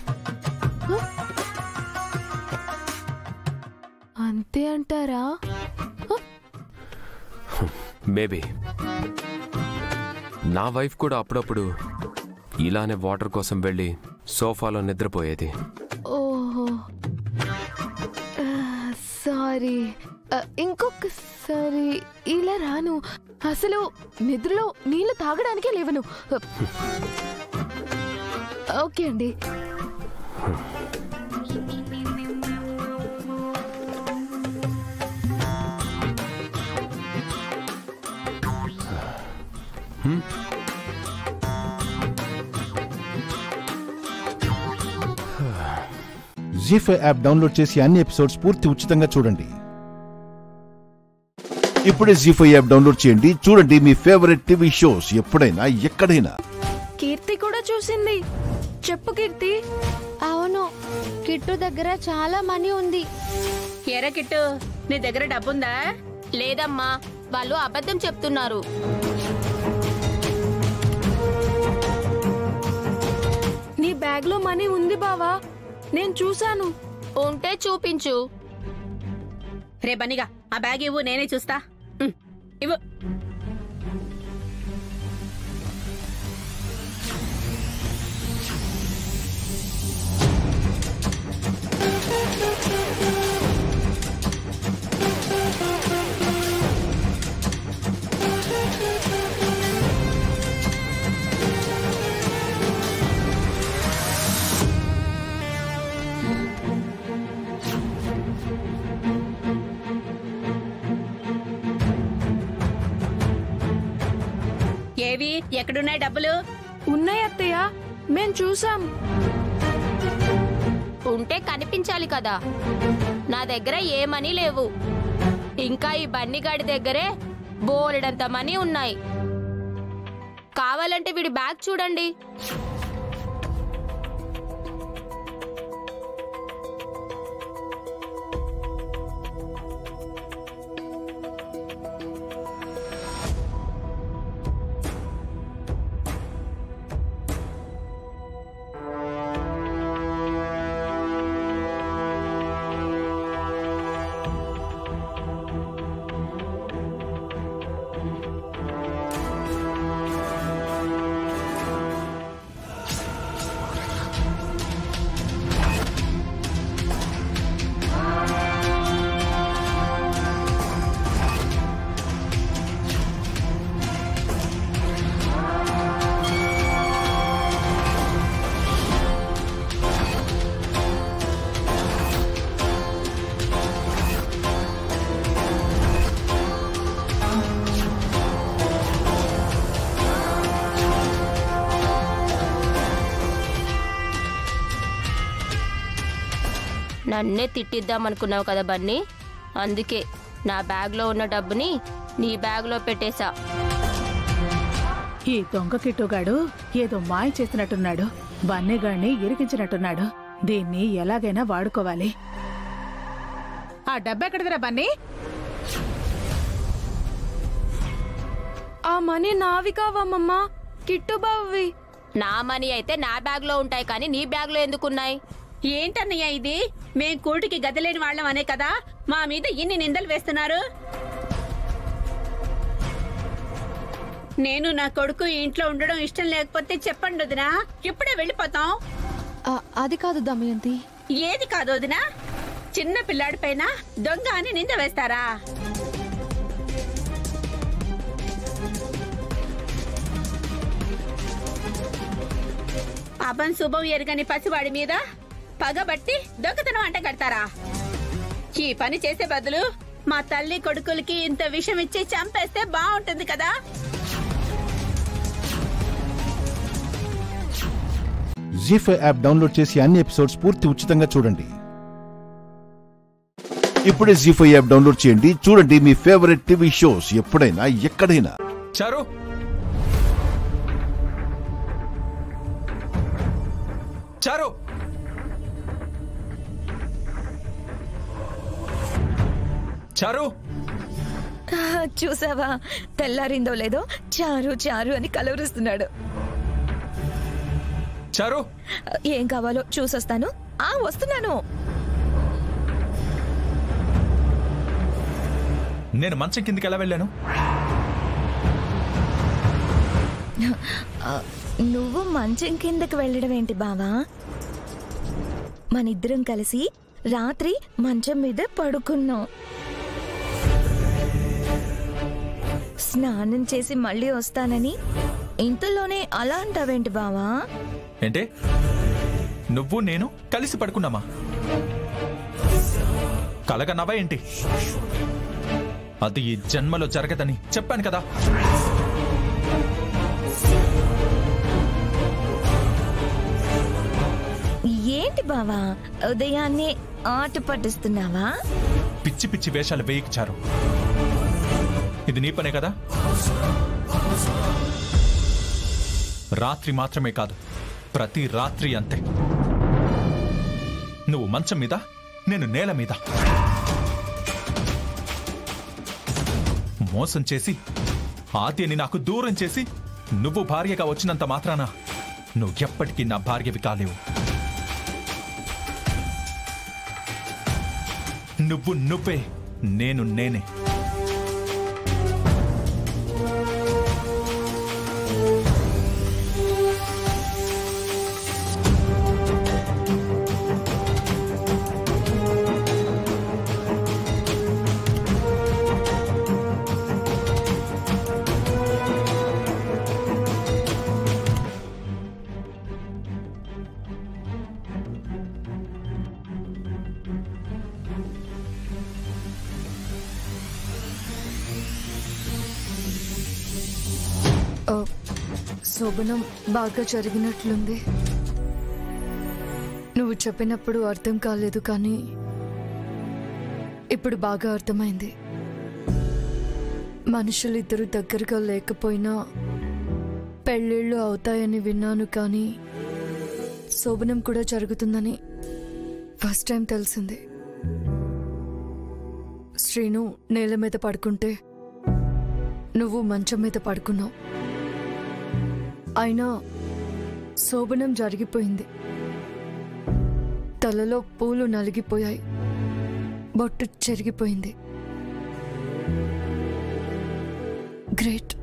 అంతే అంటారా? మేబీ. నా వైఫ్ కూడా అప్పుడప్పుడు ఇలానే వాటర్ కోసం వెళ్ళి సోఫాలో నిద్రపోయేది. ఓహో, సారీ. ఇంకొకసారి ఇలా రాను. అసలు నిద్రలో నీళ్లు తాగడానికే లేవను. ఓకే అండి. జీ5 యాప్ డౌన్లోడ్ చేసి అన్ని ఎపిసోడ్స్ పూర్తి ఉచితంగా చూడండి. ఇప్పుడే జీ5 యాప్ డౌన్లోడ్ చేయండి. చూడండి మీ ఫేవరెట్ టీవీ షోస్ ఎప్పుడైనా ఎక్కడైనా. కీర్తి కూడా చూసింది. చెప్పు కీర్తి. అవును, కిట్టు దగ్గర చాలా మనీ ఉంది. ఎరా కిట్టు, నీ దగ్గర డబ్బుందా? లేదమ్మా, వాళ్ళు అబద్ధం చెప్తున్నారు. నీ బ్యాగ్ లో మనీ ఉంది బావా, నేను చూశాను. ఉంటే చూపించు. రే బనిగా, ఆ బ్యాగ్ ఇవ్వు, నేనే చూస్తా. ఇవ్వు. ఏవి, ఎక్కడున్నాయి డబ్బులు? ఉన్నాయి అత్తయ్య, మేం చూసాం. ఉంటే కనిపించాలి కదా. నా దగ్గర ఏ మనీ లేవు. ఇంకా ఈ బన్నిగాడి దగ్గరే బోలెడంత మనీ ఉన్నాయి. కావాలంటే వీడి బ్యాగ్ చూడండి. నన్నే తిట్టిద్దామనుకున్నావు కదా బన్నీ, అందుకే నా బ్యాగ్లో ఉన్న డబ్బుని నీ బ్యాగ్లో పెట్టేశా. ఈ దొంగ కిట్టుగాడు ఏదో మాయ చేసినట్టున్నాడు. బన్నీగాడిని ఇరికించినట్టున్నాడు. దీన్ని ఎలాగైనా వాడుకోవాలి. ఆ డబ్బెక్కడిదిరా బన్నీ? ఆ మనీ నావి కావమ్మమ్మా, కిట్టు బావి. నా మనీ అయితే నా బ్యాగ్లో ఉంటాయి, కానీ నీ బ్యాగ్లో ఎందుకున్నాయి? ఏంటన్నయ్య ఇది? మేం కూటికి గదిలేని వాళ్ళం అనే కదా మా మీద ఇన్ని నిందలు వేస్తున్నారు. నేను నా కొడుకు ఇంట్లో ఉండడం ఇష్టం లేకపోతే చెప్పండి వదినా, ఇప్పుడే వెళ్ళిపోతాం. అది కాదు దమయంతి. ఏది కాదు వదినా? చిన్న పిల్లాడి పైన దొంగ అని నింద వేస్తారా? అపం శుభం ఎరగని పసివాడి మీద పగబట్టి దొంగతనం అంట కడతారా? ఈ పని చేసే బదులు మా తల్లి కొడుకులకి ఇంత విషం ఇచ్చి చంపేస్తే బాగుంటుంది కదా. జీ5 యాప్ డౌన్లోడ్ చేసి అన్ని ఎపిసోడ్స్ పూర్తి ఉచితంగా చూడండి. ఇప్పుడే జీ5 యాప్ డౌన్లోడ్ చేయండి. చూడండి మీ ఫేవరెట్ టీవీ షోస్ ఎప్పుడైనా ఎక్కడైనా. చారు, చారు, చారు, చూసావా, తెల్లారిందో లేదో చారు చారు అని కలవరిస్తున్నాడు. చారు, ఏం కావాలో చూసొస్తాను. వస్తున్నాను. నేను మంచం కిందికి ఎలా వెళ్ళాను? నువ్వు మంచం కిందకి వెళ్ళడం ఏంటి బావా? మనిద్దరం కలిసి రాత్రి మంచం మీద పడుకున్నాం. స్నానం చేసి మళ్ళీ వస్తానని ఇంతలోనే అలా అంటావేంటి బావా? ఏంటే, నువ్వు నేను కలిసి పడుకున్నామా? కలగనవా ఏంటి? అది ఈ జన్మలో జరగదని చెప్పాను కదా. ఏంటి బావా, ఉదయాన్నే ఆట పట్టిస్తున్నావా? పిచ్చి పిచ్చి వేషాలు వేయించారు. ఇది నీ పనే కదా. రాత్రి మాత్రమే కాదు, ప్రతి రాత్రి అంతే. నువ్వు మంచం మీద, నేను నేల మీద. మోసం చేసి ఆద్యని నాకు దూరం చేసి నువ్వు భార్యగా వచ్చినంత మాత్రాన నువ్వు ఎప్పటికీ నా భార్యవి కాలేవు. నువ్వు నువ్వే, నేను నేనే. శోభనం బాగా జరిగినట్లుంది. నువ్వు చెప్పినప్పుడు అర్థం కాలేదు, కానీ ఇప్పుడు బాగా అర్థమైంది. మనుషులిద్దరూ దగ్గరగా లేకపోయినా పెళ్ళిళ్ళు అవుతాయని విన్నాను, కానీ శోభనం కూడా జరుగుతుందని ఫస్ట్ టైం తెలిసింది. శ్రీను నేల మీద పడుకుంటే నువ్వు మంచం మీద పడుకున్నావు. అయినా శోభనం జరిగిపోయింది. తలలో పూలు నలిగిపోయాయి, బొట్టు చెరిగిపోయింది. గ్రేట్.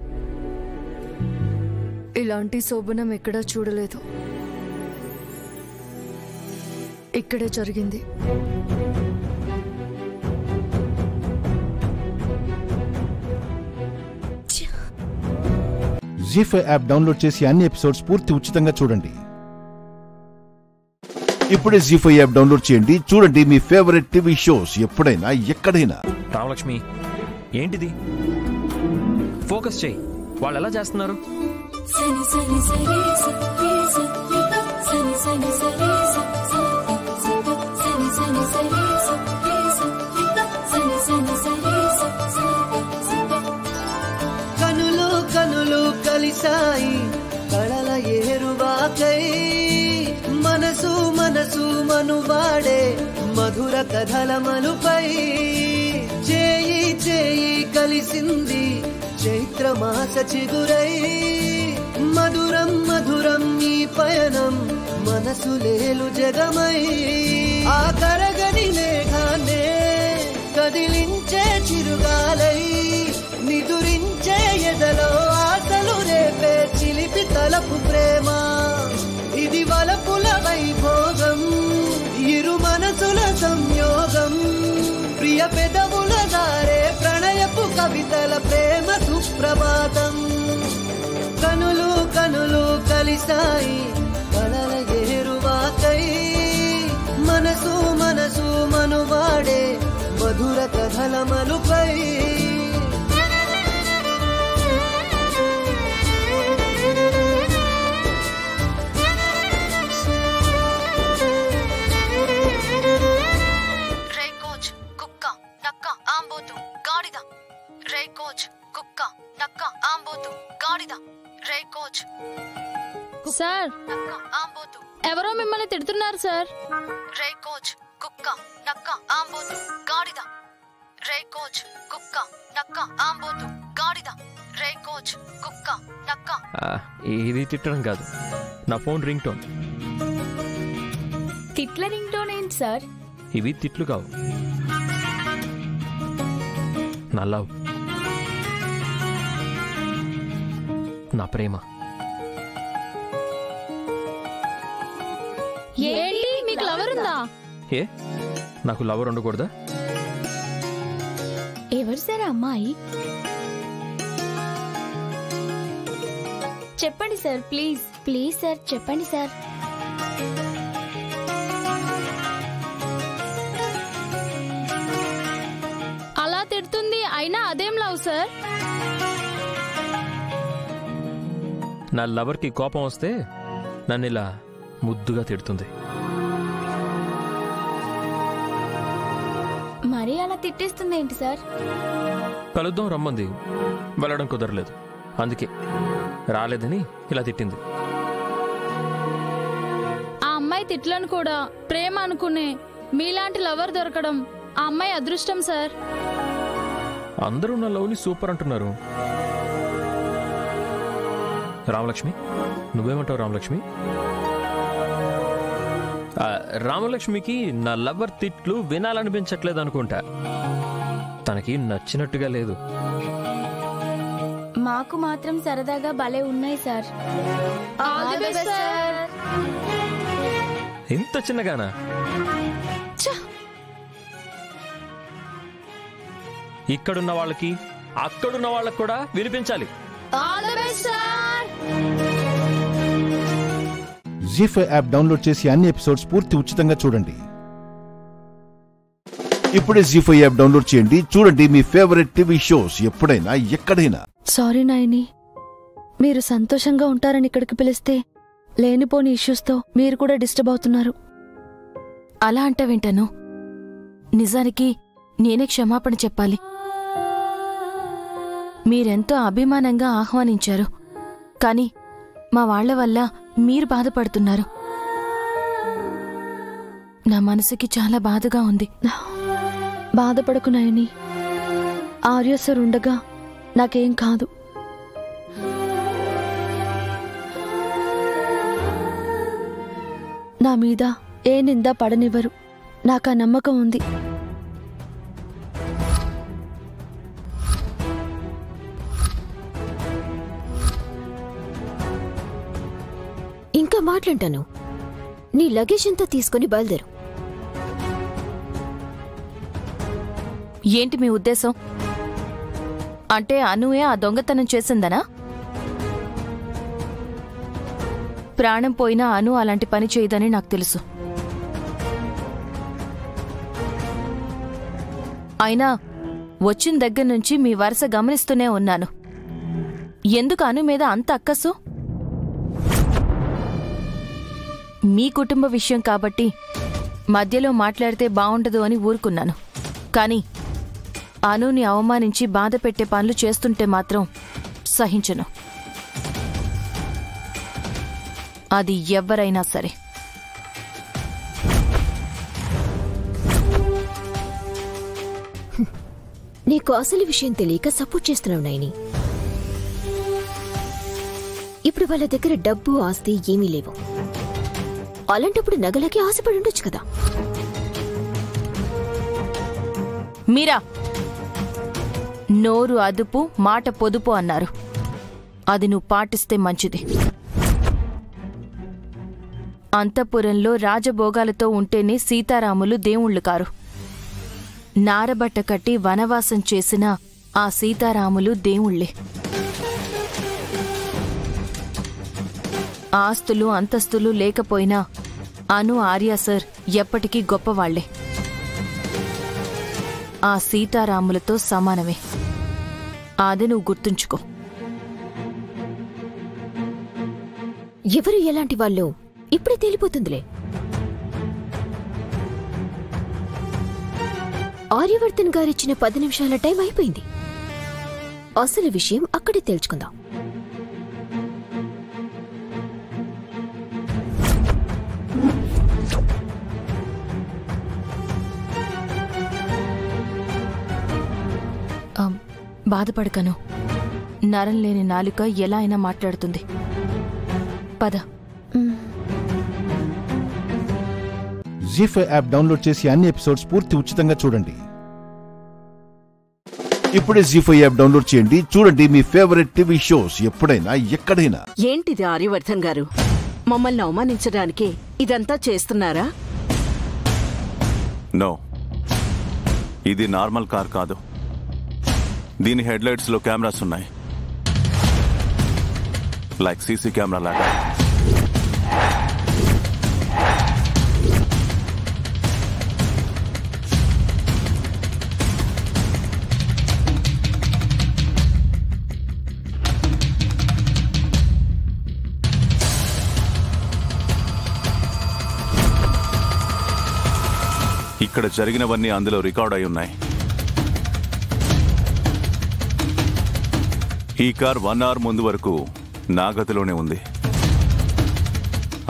ఇలాంటి శోభనం ఎక్కడా చూడలేదు. ఇక్కడే జరిగింది. జీ5 యాప్ డౌన్లోడ్ చేసి అన్ని ఎపిసోడ్స్ పూర్తి ఉచితంగా చూడండి. ఇప్పుడే జీ5 యాప్ డౌన్లోడ్ చేయండి. చూడండి మీ ఫేవరెట్ టీవీ షోస్ ఎప్పుడైనా ఎక్కడైనా. రామలక్ష్మి, ఏంటిది? ఫోకస్ చేయి. వాళ్ళు ఎలా చేస్తున్నారు? కనులు కనులు కలిసాయి కళల ఏరువాకై మనసు మనసు మనువాడే మధుర కథల మలుపై చేయి చేయి కలిసింది చైత్రమాస చిగురై మధురం మధురం ఈ పయనం మనసు లేలు జగమై ఆ కరగని మేఘాన్నే కదిలించే చిరుగాలై నిదురించే ఎదలో ఆశలు రేపే చిలిపి తలపు ప్రేమ ఇది వలపుల వైభోగం ఇరు మనసుల సంయోగం ప్రియ పెదవుల దారే ప్రణయపు కవితల ప్రేమ సుప్రభాతం కనులు కనులు కలిసాయి కలల ఏరువాకై మనసు మనసు మనువాడే మధుర కథల మలుపై సార్ ఎవరో మిమ్మల్ని తిడుతున్నారు సార్. రే కోచ్ కుక్క నక్క ఆంబోతు గాడిద రే కోచ్ కుక్క నక్క ఆంబోతు గాడిద రే కోచ్ కుక్క నక్క. ఇది తిట్టడం కాదు, నా ఫోన్ రింగ్ టోన్. తిట్ల రింగ్ టోన్ ఏంటి సార్? ఇవి తిట్లు కావు, నా లవ్, నా ప్రేమ. ఏంటి మీకు లవర్ ఉందా? ఏ నాకు లవర్ ఉండకూడదా? ఎవరు సార్ అమ్మాయి? చెప్పండి సార్ ప్లీజ్. ప్లీజ్ సార్ చెప్పండి సార్. అలా తిడుతుంది, అయినా అదేం లవ్ సార్? నా లవర్కి కోపం వస్తే నన్ను ఇలా ముద్దుగా తిడుతుంది. మరీ అలా తిట్టేస్తుంది ఏంటి సార్? కలుద్దాం రమ్మంది, వెళ్ళడం కుదరలేదు, అందుకే రాలేదని ఇలా తిట్టింది. ఆ అమ్మాయి తిట్లను కూడా ప్రేమ అనుకునే మీలాంటి లవర్ దొరకడం ఆ అమ్మాయి అదృష్టం సార్. అందరూ నా లవ్ని సూపర్ అంటున్నారు. రామలక్ష్మి నువ్వేమంటావు? రామలక్ష్మి రామలక్ష్మికి నా లవర్ తిట్లు వినాలనిపించట్లేదు అనుకుంటా, తనకి నచ్చినట్టుగా లేదు. మాకు మాత్రం సరదాగా భలే ఉన్నాయి సార్. ఇంత చిన్నగానా? ఇక్కడున్న వాళ్ళకి అక్కడున్న వాళ్ళకి కూడా వినిపించాలి. జీ5 యాప్ డౌన్లోడ్ చేసి అన్ని ఎపిసోడ్స్ పూర్తి ఉచితంగా చూడండి. ఇప్పుడే జీ5 యాప్ డౌన్లోడ్ చేయండి, చూడండి మీ ఫేవరెట్ టీవీ షోస్ ఎప్పుడైనా ఎక్కడైనా. సారీ నాయని, మీరు సంతోషంగా ఉంటారని ఇక్కడికి పిలిస్తే లేనిపోని ఇష్యూస్తో మీరు కూడా డిస్టర్బ్ అవుతున్నారు. అలా అంట వింటాను. నిజానికి నేనే క్షమాపణ చెప్పాలి. మీరెంతో అభిమానంగా ఆహ్వానించారు, కానీ మా వాళ్ల వల్ల మీరు బాధపడుతున్నారు. నా మనసుకి చాలా బాధగా ఉంది. బాధపడకు నాయని, ఆర్య సార్ ఉండగా నాకేం కాదు. నా మీద ఏ నిందా పడనివ్వరు, నాకా నమ్మకం ఉంది. ఇంకా మాట్లాంటాను. నీ లగేజ్ అంతా తీసుకుని బయలుదేరు. ఏంటి మీ ఉద్దేశం? అంటే అనుయే ఆ దొంగతనం చేసిందనా? ప్రాణం పోయినా అను అలాంటి పని చేయదని నాకు తెలుసు. అయినా వచ్చిన దగ్గర నుంచి మీ వరుస గమనిస్తూనే ఉన్నాను. ఎందుకు అను మీద అంత అక్కసు? మీ కుటుంబ విషయం కాబట్టి మధ్యలో మాట్లాడితే బావుండదు అని ఊరుకున్నాను. కానీ అనుని అవమానించి బాధ పెట్టే పనులు చేస్తుంటే మాత్రం సహించను. అది ఎవ్వరైనా సరే. నీకు అసలు విషయం తెలియక సపోర్ట్ చేస్తున్నావు నైని. ఇప్పుడు వాళ్ళ దగ్గర డబ్బు ఆస్తి ఏమీ లేవు. అలాంటప్పుడు నగలకి ఆశపడి ఉండొచ్చు కదా. మీరా, నోరు అదుపు మాట పొదుపు అన్నారు. అది నువ్వు పాటిస్తే మంచిది. అంతఃపురంలో రాజభోగాలతో ఉంటేనే సీతారాములు దేవుళ్ళు కారు. నారబట్ట కట్టి వనవాసం చేసిన ఆ సీతారాములు దేవుళ్లే. ఆస్తులు అంతస్తులు లేకపోయినా అను ఆర్య సార్ ఎప్పటికీ గొప్పవాళ్లే. ఆ సీతారాములతో సమానమే. అది నువ్వు గుర్తుంచుకో. ఎవరు ఎలాంటి వాళ్ళు ఇప్పుడే తేలిపోతుందిలే. ఆర్యవర్ధన్ గారిచ్చిన 10 నిమిషాల టైం అయిపోయింది. అసలు విషయం అక్కడే తేల్చుకుందాం. బాధపడకను. నరం లేని నాలుక ఎలా అయినా మాట్లాడుతుంది. పద. జీ5 యాప్ డౌన్లోడ్ చేసి అన్ని ఎపిసోడ్స్ పూర్తి ఉచితంగా చూడండి. ఇప్పుడే జీ5 యాప్ డౌన్లోడ్ చేయండి. చూడండి మీ ఫేవరెట్ టీవీ షోస్ ఎప్పుడైనా ఎక్కడైనా. ఏంటిది ఆర్యవర్ధన్ గారు? మమ్మల్ని అవమానించడానికి ఇదంతా చేస్తున్నారా? నో, ఇది నార్మల్ కార్ కాదు. దీని హెడ్లైట్స్ లో కెమెరాస్ ఉన్నాయి. లైక్ సీసీ కెమెరా లాగా. ఇక్కడ జరిగినవన్నీ అందులో రికార్డ్ అయి ఉన్నాయి. ఈ కార్ 1 అవర్ ముందు వరకు నా గదిలోనే ఉంది.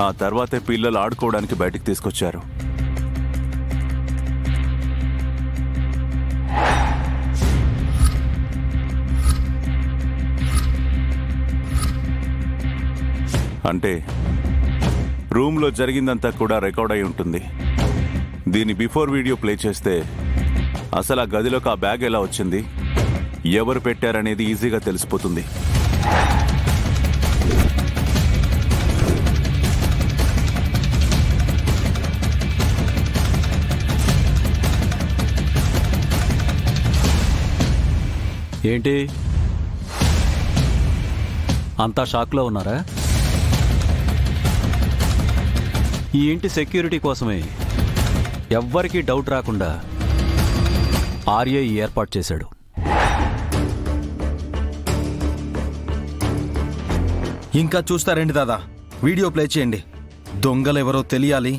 ఆ తర్వాతే పిల్లలు ఆడుకోవడానికి బయటికి తీసుకొచ్చారు. అంటే రూమ్లో జరిగిందంతా కూడా రికార్డ్ అయి ఉంటుంది. దీని బిఫోర్ వీడియో ప్లే చేస్తే అసలు ఆ గదిలోకి ఆ బ్యాగ్ ఎలా వచ్చింది, ఎవరు పెట్టారనేది ఈజీగా తెలిసిపోతుంది. ఏంటి అంతా షాక్లో ఉన్నారా? ఈ ఇంటి సెక్యూరిటీ కోసమే ఎవ్వరికీ డౌట్ రాకుండా ఆర్య ఈ ఏర్పాటు చేశాడు. ఇంకా చూస్తారండి దాదా, వీడియో ప్లే చేయండి. దొంగలెవరో తెలియాలి,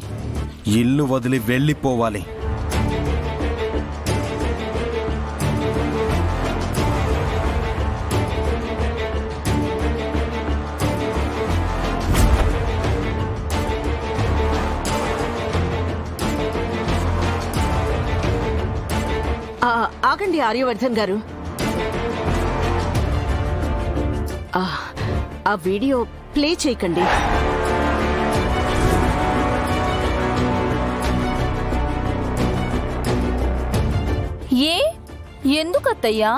ఇల్లు వదిలి వెళ్ళిపోవాలి. ఆగండి ఆర్యవర్ధన్ గారు. ఆ వీడియో ప్లే చేయకండి. ఏ ఎందుకత్తయ్యా?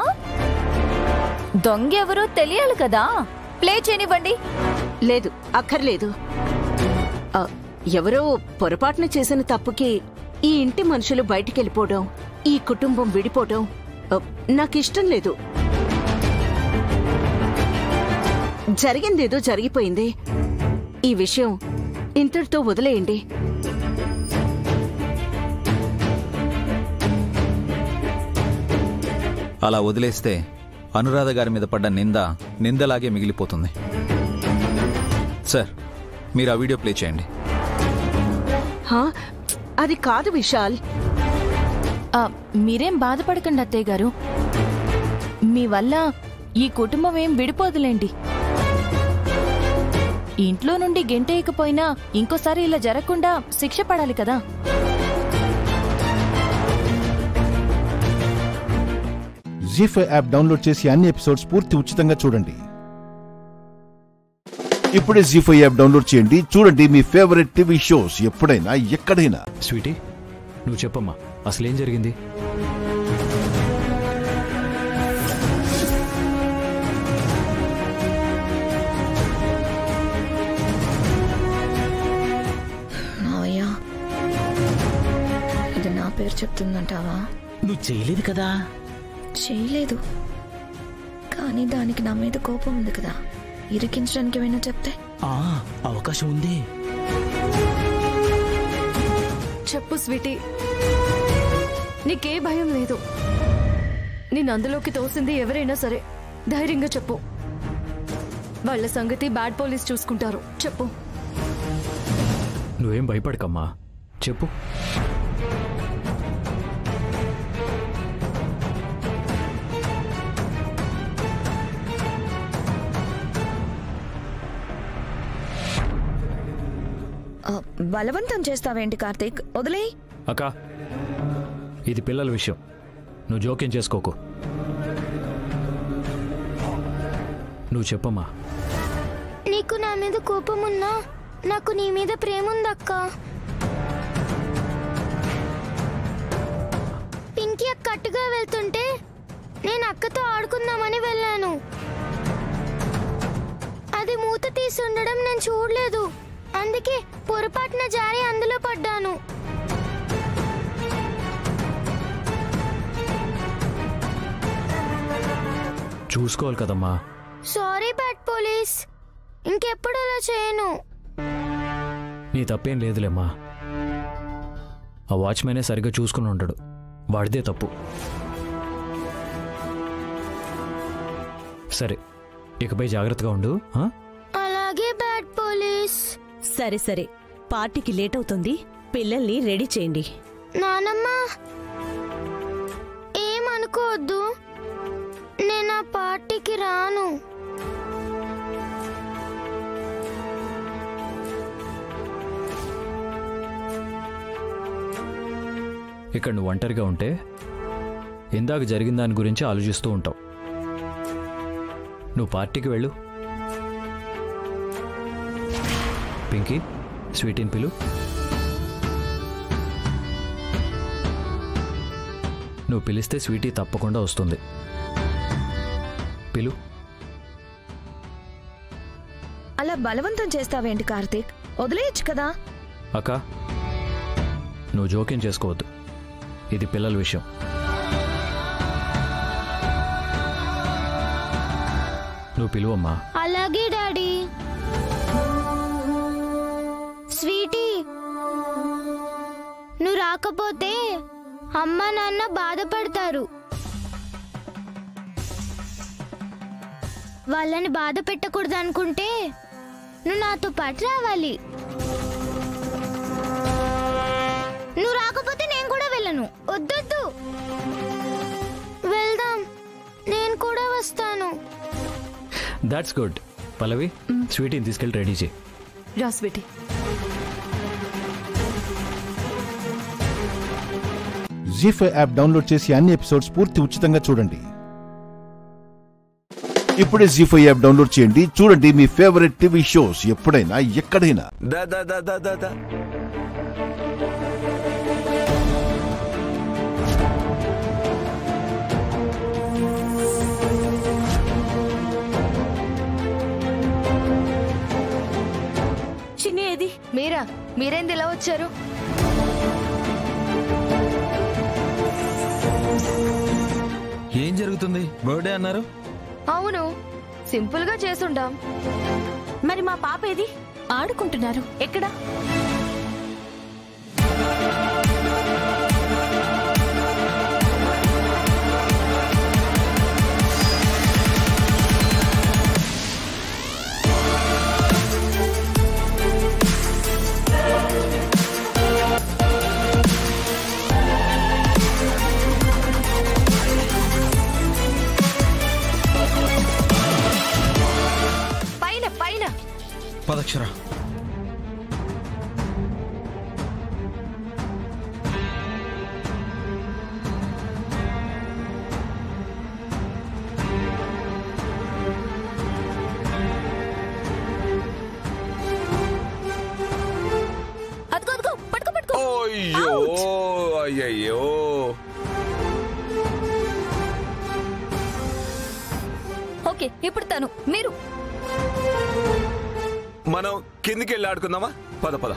దొంగెవరో తెలియాలి కదా, ప్లే చేయనివ్వండి. లేదు, అక్కర్లేదు. ఎవరో పొరపాటున చేసిన తప్పుకి ఈ ఇంటి మనుషులు బయటికెళ్ళిపోవడం, ఈ కుటుంబం విడిపోవడం నాకిష్టం లేదు. జరిగిందేదో జరిగిపోయింది. ఈ విషయం ఇంతటితో వదిలేయండి. అలా వదిలేస్తే అనురాధ గారి మీద పడ్డ నిందలాగే మిగిలిపోతుంది. సార్, మీరు ఆ వీడియో ప్లే చేయండి. అది కాదు విశాల్. మీరేం బాధపడకండి అత్తయ్య గారు, మీ వల్ల ఈ కుటుంబం ఏం విడిపోదులేండి. ఇంట్లో నుండి గెంటేయకపోయినా ఇంకోసారి ఇలా జరగకుండా శిక్ష పడాలి కదా. జీ5 యాప్ డౌన్లోడ్ చేసి అన్ని ఎపిసోడ్స్ పూర్తి ఉచితంగా చూడండి. ఇప్పుడే జీ5 యాప్ డౌన్లోడ్ చేయండి, చూడండి మీ ఫేవరెట్ టీవీ షోస్ ఎప్పుడైనా ఎక్కడైనా. స్వీటీ, నువ్వు చెప్పమ్మా, అసలేం జరిగింది? మావయ్య, ఇది నా పేరు చెప్తుందంటావా? నువ్వు చేయలేదు కదా. చేయలేదు, కానీ దానికి నా మీద కోపం ఉంది కదా. ఇరికించడానికి ఏమైనా చెప్తే అవకాశం ఉంది. చెప్పు స్వీటీ, నీకే భయం లేదు. నేను అందులోకి తోసింది ఎవరైనా సరే ధైర్యంగా చెప్పు. వాళ్ళ సంగతి బ్యాడ్ పోలీస్ చూసుకుంటారు. చెప్పు. నువ్వేం భయపడకమ్మా, చెప్పు. బలవంతం చేస్తావేంటి కార్తీక్? వదిలే. అక్క, ఇది పిల్లల విషయం, నువ్వు జోక్యం చేసుకోకు. నువ్వు చెప్పమ్మా. నీకు నా మీద కోపం ఉన్నా నాకు నీ మీద ప్రేమ ఉందక్క. పింకీ అక్క కట్టుగా వెళ్తుంటే నేను అక్కతో ఆడుకుందామని వెళ్ళాను. అది మూత తీసి ఉండడం నేను చూడలేదు, అందుకే పొరపాటున జారి అందులో పడ్డాను. చూసుకోవాలి కదమ్మా. సారీ బ్యాడ్ పోలీస్, ఇంకెప్పుడు అలా చేయను. నీ తప్పేం లేదులేమ్మా. ఆ వాచ్మెనే సరిగ్గా చూసుకుని ఉంటాడు, వాడిదే తప్పు. సరే, ఇకపై జాగ్రత్తగా ఉండు. అలాగే బ్యాడ్ పోలీస్. సరే సరే, పార్టీకి లేట్ అవుతుంది, పిల్లల్ని రెడీ చేయండి. నానమ్మ, ఏమనుకోవద్దు, నేను ఆ పార్టీకి రాను. ఇక్కడ నువ్వు ఒంటరిగా ఉంటే ఇందాక జరిగిన దాని గురించి ఆలోచిస్తూ ఉంటావు. నువ్వు పార్టీకి వెళ్ళు. పింకీ, స్వీటీని పిలు. నువ్వు పిలిస్తే స్వీటీ తప్పకుండా వస్తుంది. పిలు. అలా బలవంతం చేస్తావేంటి కార్తీక్? వదిలేయచ్చు కదా. అక్క, నువ్వు జోక్యం చేసుకోవద్దు, ఇది పిల్లల విషయం. నువ్వు పిలువమ్మా. అలాగే డాడీ. స్వీటీ, నువ్వు రాకపోతే అమ్మ నాన్న బాధపడతారు. వాళ్ళని బాధ పెట్టకూడదు అనుకుంటే నువ్వు నాతో పాటు రావాలి. నువ్వు రాకపోతే నేను కూడా వెళ్ళను. వద్దొద్దు, వెళ్దాం, నేను కూడా వస్తాను. That's good. పల్లవి, స్వీటీని తీసుకెళ్ళి రెడీ చేయి. రా స్వీటీ. జీ5 యాప్ డౌన్లోడ్ చేసి అన్ని ఎపిసోడ్స్ పూర్తి ఉచితంగా చూడండి. ఇప్పుడే జీ5 యాప్ డౌన్లోడ్ చేయండి, చూడండి మీ ఫేవరెట్ టీవీ షోస్ ఎప్పుడైనా ఎక్కడైనా. చిన్ని ఏది? మీరేంది ఇలా వచ్చారు? ఏం జరుగుతుంది? బర్త్డే అన్నారు. అవును, సింపుల్ గా చేసుండాం. మరి మా పాప ఏది? ఆడుకుంటున్నారు. ఎక్కడా? అక్షర. అయ్యో ఓకే, ఇప్పుడు తను మీరు మనం కిందికి వెళ్ళి ఆడుకుందామా? పద పద.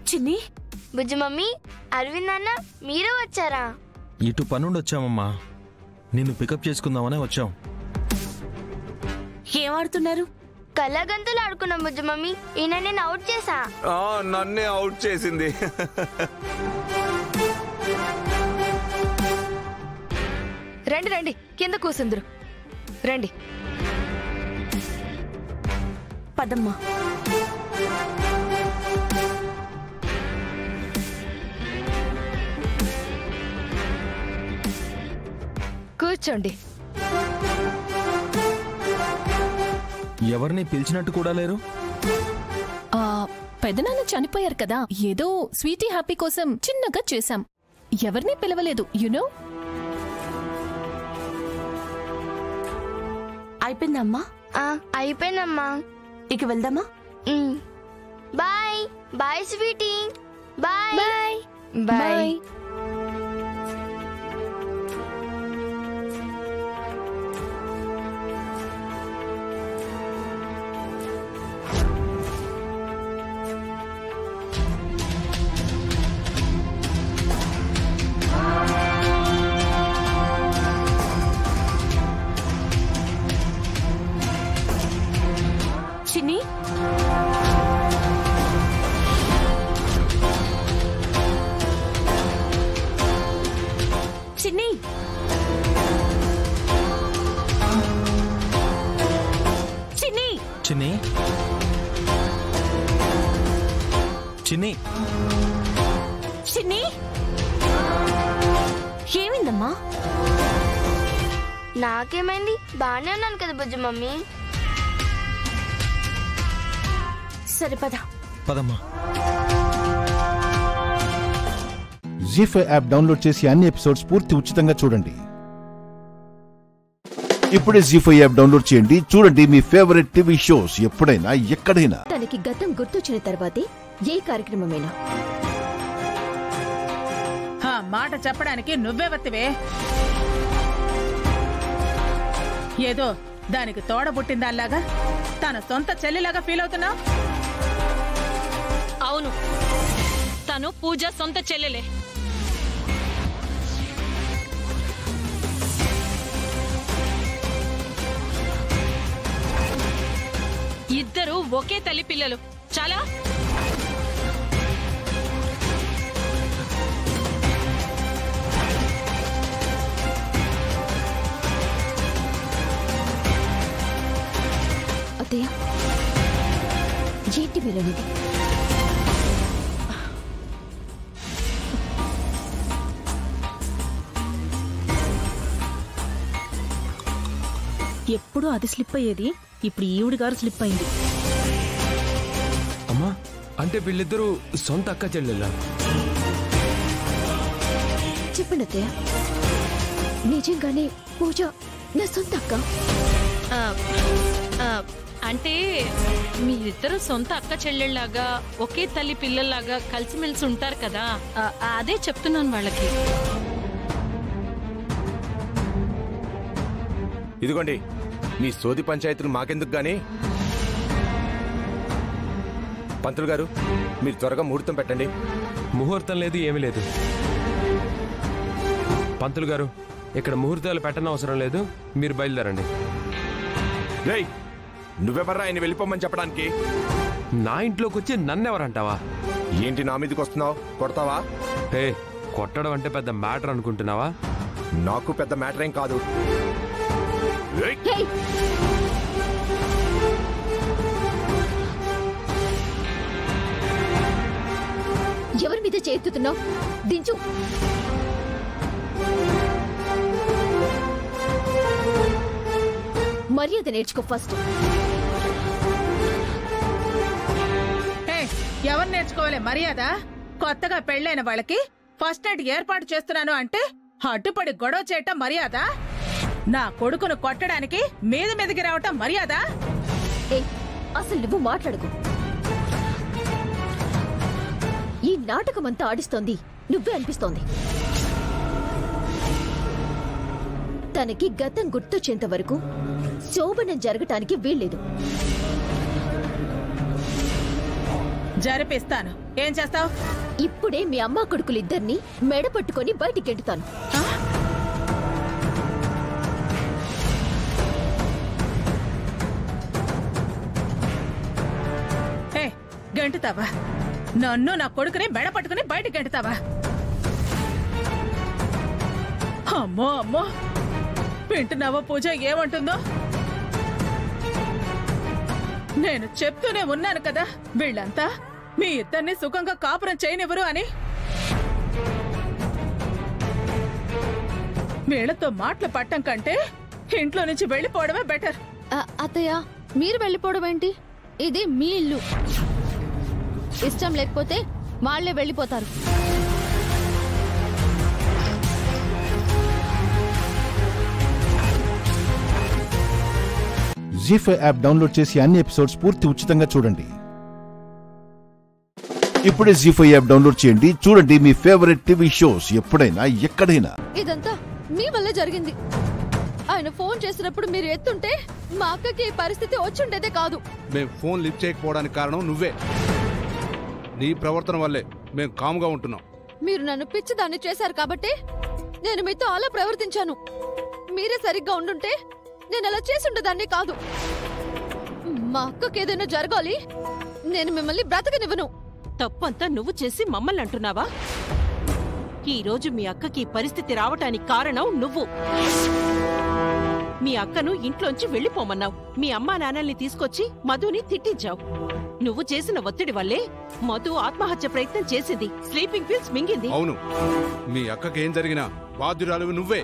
చిన్ని, బుజ్జి మమ్మీ, అరవింద్ అన్న మీరు వచ్చారా? ఇటు పనుండి వచ్చామమ్మా. నిన్ను పికప్ చేసుకుందామనే వచ్చాం. ఏం ఆడుతున్నారు? కళ్ళగంతులు ఆడుకున్నాం బుజ్జి మమ్మీ. ఈయన నేను అవుట్ చేసా. నన్నే అవుట్ చేసింది. రండి రండి, కింద కూసుందరు. రండి పదమ్మా. కూర్చోండి. ఎవరిని పిలిచినట్టు కూడా లేరు. పెదనాన్న చనిపోయారు కదా, ఏదో స్వీటీ హ్యాపీ కోసం చిన్నగా చేశాం. ఎవరిని పిలవలేదు. యునో. అయిపోయిందమ్మా? అయిపోయిందమ్మా. ఇక వెళ్దామా? Bye bye sweetie. Bye bye bye. చిన్ని, చిన్ని, చిన్ని, చిన్ని, చిన్ని, చిన్ని, ఏమైందమ్మా? నాకేమైంది? బానే ఉన్నాను కదా బుజ్జి మమ్మీ. సరే పద. పదమ్మా. జీ5 యాప్ డౌన్లోడ్ చేసి అన్ని ఎపిసోడ్స్ పూర్తి ఉచితంగా చూడండి. ఇప్పుడే జీ5 యాప్ డౌన్లోడ్ చేయండి. చూడండి మీ ఫేవరెట్ టీవీ షోస్ ఎప్పుడైనా ఎక్కడైనా. తనకి గతం గుర్తొచ్చిన తర్వాతే ఏ కార్యక్రమమైనా. మాట చెప్పడానికి నువ్వే వత్తివే. ఏదో దానికి తోడబుట్టిందాల్లాగా తన సొంత చెల్లిలాగా ఫీల్ అవుతున్నావు. అవును, తను పూజ సొంత చెల్లెలే. ఇద్దరు ఒకే తల్లి పిల్లలు. చాలా అత్తయ్య, ఏంటి వీళ్ళనిది? ఎప్పుడు అది స్లిప్ అయ్యేది, ఇప్పుడు ఈవిడ గారు స్లిప్ అయింది. అమ్మా, అంటే వీళ్ళిద్దరూ సొంత అక్క చెల్లెలా? చెప్పండి అత్తయ్య, నిజంగానే పూజ నా సొంత అక్క? అంటే మీరిద్దరు సొంత అక్క చెల్లెళ్ళలాగా ఒకే తల్లి పిల్లల్లాగా కలిసిమెలిసి ఉంటారు కదా, అదే చెప్తున్నాను వాళ్ళకి. ఇదిగోండి, మీ సోది పంచాయతీలు మాకెందుకు గానీ. పంతులు గారు, మీరు త్వరగా ముహూర్తం పెట్టండి. ముహూర్తం లేదు, ఏమీ లేదు. పంతులు గారు, ఇక్కడ ముహూర్తాలు పెట్టనవసరం అవసరం లేదు, మీరు బయలుదేరండి. రేయ్, నువ్వెవర్రా ఆయన వెళ్ళిపోమని చెప్పడానికి? నా ఇంట్లోకి వచ్చి నన్నెవరంటావా? ఏంటి నా మీదకి వస్తున్నావు? కొడతావా? హే, కొట్టడం అంటే పెద్ద మ్యాటర్ అనుకుంటున్నావా? నాకు పెద్ద మ్యాటర్ ఏం కాదు. ఎవరి మీద చేతుతున్నావు? దించు. మర్యాద నేర్చుకో ఫస్ట్. ఎవరు నేర్చుకోవాలి మర్యాద? కొత్తగా పెళ్ళైన వాళ్ళకి ఫస్ట్ నైట్ ఏర్పాటు చేస్తున్నాను అంటే అడ్డుపడి గొడవ చేయటం మర్యాద? నా కొడుకును కొట్టడానికి మీద మీదకి రావటం మర్యాద? అసలు నువ్వు మాట్లాడుకో. ఈ నాటకమంతా ఆడిస్తోంది నువ్వే అనిపిస్తోంది. తనకి గతం గుర్తొచ్చేంత వరకు శోభనం జరగటానికి వీల్లేదు. జరిపిస్తాను. ఏం చేస్తావు? ఇప్పుడే మీ అమ్మ కొడుకులిద్దరిని మెడ పట్టుకొని బయటికి గెంటుతాను. గెంటుతావా? నన్ను నా కొడుకుని మెడ పట్టుకుని బయటికి గెంటుతావా? అమ్మో అమ్మో, వింటున్నావో పూజ ఏమంటుందో? నేను చెప్తూనే ఉన్నాను కదా వీళ్ళంతా మీ ఇద్దరిని సుఖంగా కాపురం చేయనివ్వరు అని. వీళ్లతో మాటలు పట్టం కంటే ఇంట్లో నుంచి వెళ్ళిపోవడమే బెటర్. అత్తయ్య, మీరు వెళ్ళిపోవడం ఏంటి? ఇది మీ ఇల్లు. ఇష్టం లేకపోతే వాళ్లే వెళ్ళిపోతారు. జీ5 యాప్ డౌన్లోడ్ చేసి అన్ని ఎపిసోడ్స్ పూర్తి ఉచితంగా చూడండి. ఇప్పుడే జీ5 యాప్ డౌన్లోడ్ చేయండి. చూడండి మీ ఫేవరెట్ టీవీ షోస్ ఎప్పుడైనా ఎక్కడైనా. ఇదంతా మీ వల్లే జరిగింది. ఆయన ఫోన్ చేసినప్పుడు మీరు ఎత్తుంటే మా అక్కకి పరిస్థితి వచ్చుండేదే కాదు. మేము ఫోన్ లిఫ్ట్ చేయకపోవడానికి కారణం నువ్వే. నీ ప్రవర్తన వల్లే మేము కామ్గా ఉంటున్నాం. మీరు నన్ను పిచ్చిదాన్ని చేశారు కాబట్టి నేను మీతో అలా ప్రవర్తించాను. మీరే సరిగ్గా ఉండుంటే నేను అలా చేసుండేదాన్ని కాదు. మా అక్కకి ఏదైనా జరగాలి, నేను మిమ్మల్ని బ్రతకనివ్వను. తప్పంతా నువ్వు చేసి మమ్మల్ని అంటున్నావా? ఈ రోజు మీ అక్కకి పరిస్థితి రావటానికి కారణం నువ్వు. మీ అక్కను ఇంట్లోంచి వెళ్లిపోమన్నావు. మీ అమ్మా నాన్నల్ని తీసుకొచ్చి మధుని తిట్టించావు. నువ్వు చేసిన ఒత్తిడి వల్లే మధు ఆత్మహత్య ప్రయత్నం చేసింది. స్లీపింగ్ పిల్స్ మింగింది. అవును, మీ అక్కకి ఏం జరిగినా బాధ్యురాలు నువ్వే.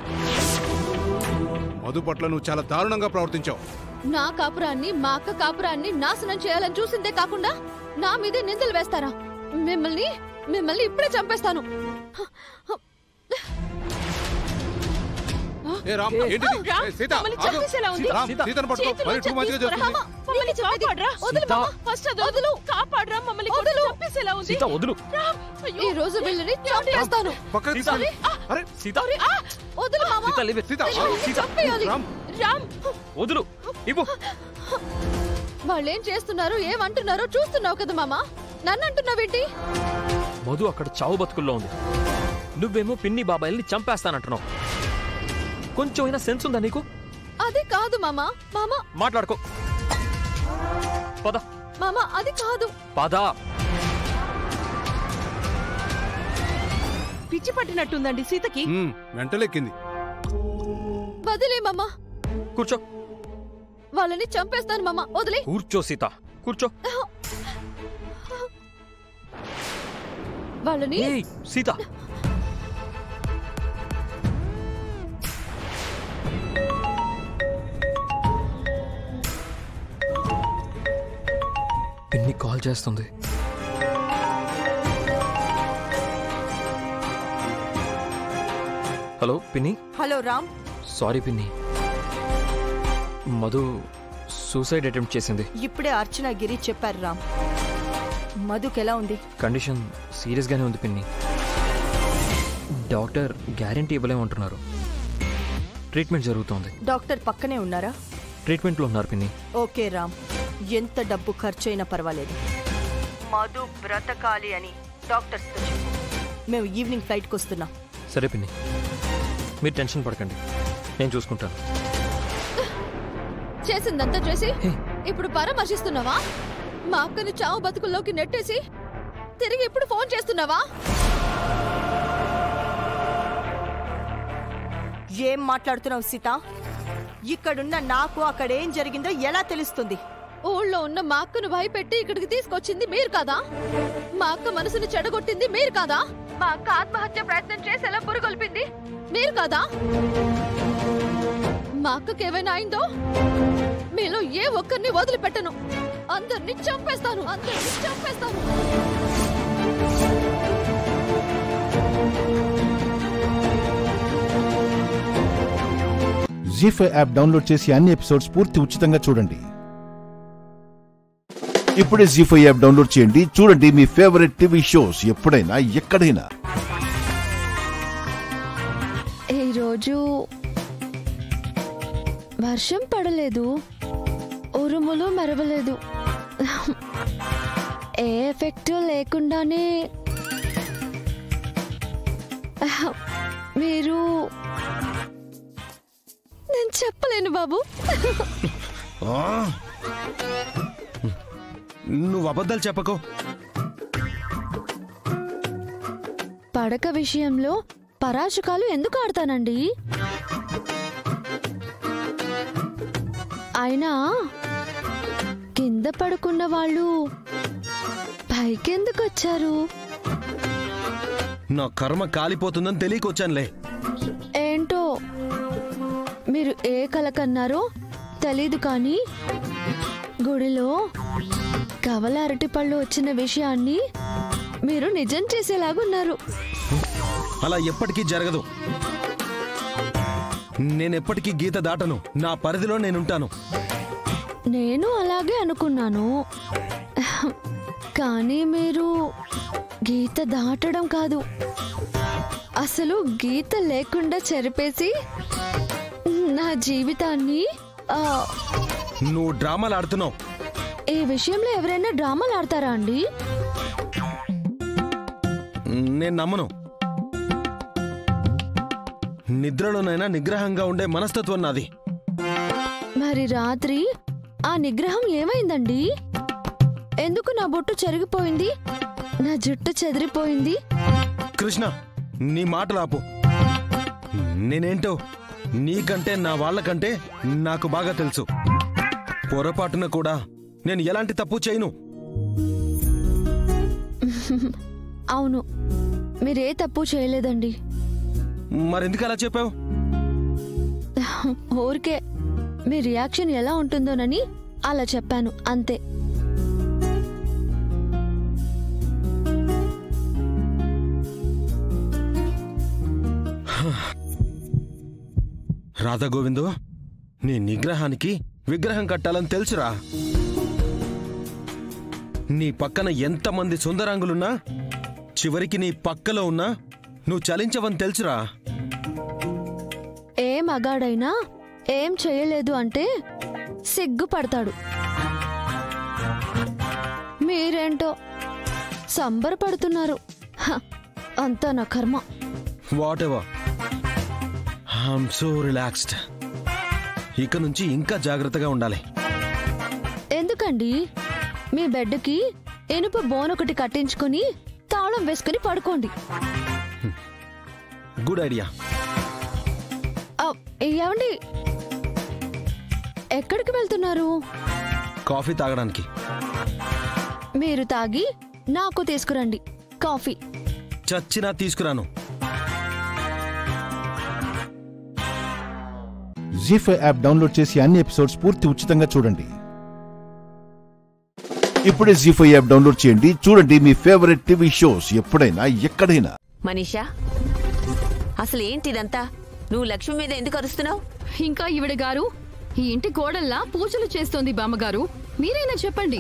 మధు పట్ల నువ్వు చాలా దారుణంగా ప్రవర్తించావు. నా కాపురాన్ని, మా అక్క కాపురాన్ని నాశనం చేయాలని చూసిందే కాకుండా నా మీదే నిందలు వేస్తారా? మిమ్మల్ని ఇప్పుడే చంపేస్తాను. ఈ రోజు వీళ్ళని చంపేస్తాను. వాళ్ళేం చేస్తున్నారు, ఏమంటున్నారో చూస్తున్నావు కదా మామా. నన్ను అంటున్నావేంటి? మధు అక్కడ చావు బతుకుల్లో ఉంది. నువ్వేమో పిన్ని బాబాయిల్ని చంపేస్తానంటున్నావు. కొంచెమైనా సెన్స్ ఉందా నీకు? అది కాదు మామా. మామా మాట్లాడుకో. పద. మామా అది కాదు. పద. పిచ్చి పట్టినట్టుందండి సీతకి. వెంటలెక్కింది. వదిలే మామా. కూర్చో. వాళ్ళని చంపేస్తాను మామా. వదిలే. కూర్చో సీత, కూర్చో. వాళ్ళని. సీత, పిన్ని కాల్ చేస్తుంది. హలో పిన్ని. హలో రామ్. సారీ పిన్ని, మధు సూసైడ్ అటెంప్ట్ చేసింది. ఇప్పుడే అర్చన గిరి చెప్పారు రామ్. మధుకి ఎలా ఉంది? కండిషన్ సీరియస్ గానే ఉంది పిన్ని. డాక్టర్ గ్యారెంటీ ఇవ్వలేమంటున్నారు. ట్రీట్మెంట్ జరుగుతోంది. డాక్టర్ పక్కనే ఉన్నారా? ట్రీట్మెంట్లో ఉన్నారు పిన్ని. ఓకే రామ్, ఎంత డబ్బు ఖర్చైనా పర్వాలేదు. మధు బ్రతకాలి అని డాక్టర్స్తో చెప్పు. మేము ఈవినింగ్ ఫ్లైట్కి వస్తున్నాం. సరే పిన్ని, మీరు టెన్షన్ పడకండి, నేను చూసుకుంటాను. చేసిందంతా చేసి ఇప్పుడు పరామర్శిస్తున్నావా? మా అక్కని చావు బతుకుల్లోకి నెట్టేసి తిరిగి ఇప్పుడు ఫోన్ చేస్తున్నావా? ఏం మాట్లాడుతున్నావు సీత? ఇక్కడున్న నాకు అక్కడేం జరిగిందో ఎలా తెలుస్తుంది? ఊళ్ళో ఉన్న మా అక్కను భయపెట్టి ఇక్కడికి తీసుకొచ్చింది మీరు కాదా? మా అక్క మనసును చెడగొట్టింది మీరు కాదా? మా అక్క ఆత్మహత్య ప్రయత్నం చేసేలా పురుగొల్పింది మీరు కాదా? మా అక్కకి ఏమైనా అయిందో మీలో ఏ ఒక్కరిని వదిలిపెట్టను. అందరినీ చంపేస్తాను. జీ5 యాప్ డౌన్లోడ్ చేసి అన్ని ఎపిసోడ్స్ పూర్తి ఉచితంగా చూడండి. ఇప్పుడే జీ5 యాప్ డౌన్లోడ్ చేయండి. చూడండి మీ ఫేవరెట్ టీవీ షోస్ ఎప్పుడైనా ఎక్కడైనా. ఈరోజు వర్షం పడలేదు, ఉరుములు మెరవలేదు. ఏ ఎఫెక్ట్ లేకుండానే మీరు నేను చెప్పలేను బాబు. నువ్వు అబద్ధాలు చెప్పకు. పడక విషయంలో పరాశకాలు ఎందుకు ఆడతానండి? అయినా కింద పడుకున్న వాళ్ళు పైకెందుకు వచ్చారు? నా కర్మ కాలిపోతుందని తెలియకొచ్చానులే. ఏంటో మీరు ఏ కల కన్నారో తెలీదు, కానీ గుడిలో కవల అరటిపళ్ళు వచ్చిన విషయాన్ని మీరు నిజం చేసేలాగున్నారు. అలా ఎప్పటికీ జరగదు. నేనెప్పటికీ గీత దాటను. నా పరిధిలో నేనుంటాను. నేను అలాగే అనుకున్నాను, కానీ మీరు గీత దాటడం కాదు, అసలు గీత లేకుండా చెరిపేసి నా జీవితాన్ని. నువ్వు డ్రామాలు ఆడుతున్నావు. ఈ విషయంలో ఎవరైనా డ్రామాలు ఆడతారా అండి? నేను నమ్మను. నిద్రలోనైనా నిగ్రహంగా ఉండే మనస్తత్వం నాది. మరి రాత్రి ఆ నిగ్రహం ఏమైందండి? ఎందుకు నా బొట్టు చెరిగిపోయింది, నా జుట్టు చెదిరిపోయింది? కృష్ణ, నీ మాటలు ఆపు. నేనేంటో నీకంటే నా వాళ్ళకంటే నాకు బాగా తెలుసు. పొరపాటున కూడా నేను ఎలాంటి తప్పు చేయను. అవును, మీరే తప్పు చేయలేదండి. మరెందుకు అలా చెప్పావు? ఊరికే మీ రియాక్షన్ ఎలా ఉంటుందోనని అలా చెప్పాను, అంతే. రాధా గోవిందో, నీ నిగ్రహానికి విగ్రహం కట్టాలని తెలుసురా. నీ పక్కన ఎంతమంది సుందరాంగులున్నా చివరికి నీ పక్కలో ఉన్నా నువ్వు చలించవని తెలుసురా. ఏ మగాడైనా ఏం చేయలేదు అంటే సిగ్గుపడతాడు. మీరేంటో సంబరపడుతున్నారు. అంతా నా కర్మ. What ever, I'm so relaxed. ఇక నుంచి ఇంకా జాగ్రత్తగా ఉండాలి. ఎందుకండి? మీ బెడ్కి ఇనుప బోన్ ఒకటి కట్టించుకుని తాళం వేసుకుని పడుకోండి. Good idea. ఏమండి, ఎక్కడికి వెళ్తున్నారు? కాఫీ తాగడానికి. మీరు తాగి నాకు తీసుకురండి కాఫీ. చచ్చినా తీసుకురాను. జీ5 యాప్ డౌన్లోడ్ చేసి అన్ని ఎపిసోడ్స్ పూర్తి ఉచితంగా చూడండి. ఇప్పుడే జీ5 యాప్ డౌన్లోడ్ చేయండి. చూడండి మీ ఫేవరెట్ టీవీ షోస్ ఎప్పుడైనా ఎక్కడైనా. మనీషా, అసలు ఏంటిదంతా? నువ్వు లక్ష్మి మీద ఎందుకు అరుస్తున్నావు? ఇంకా ఈవిడ గారు ఈ ఇంటి కోడల్లా పూజలు చేస్తోంది బామ్మగారు. మీరైనా చెప్పండి.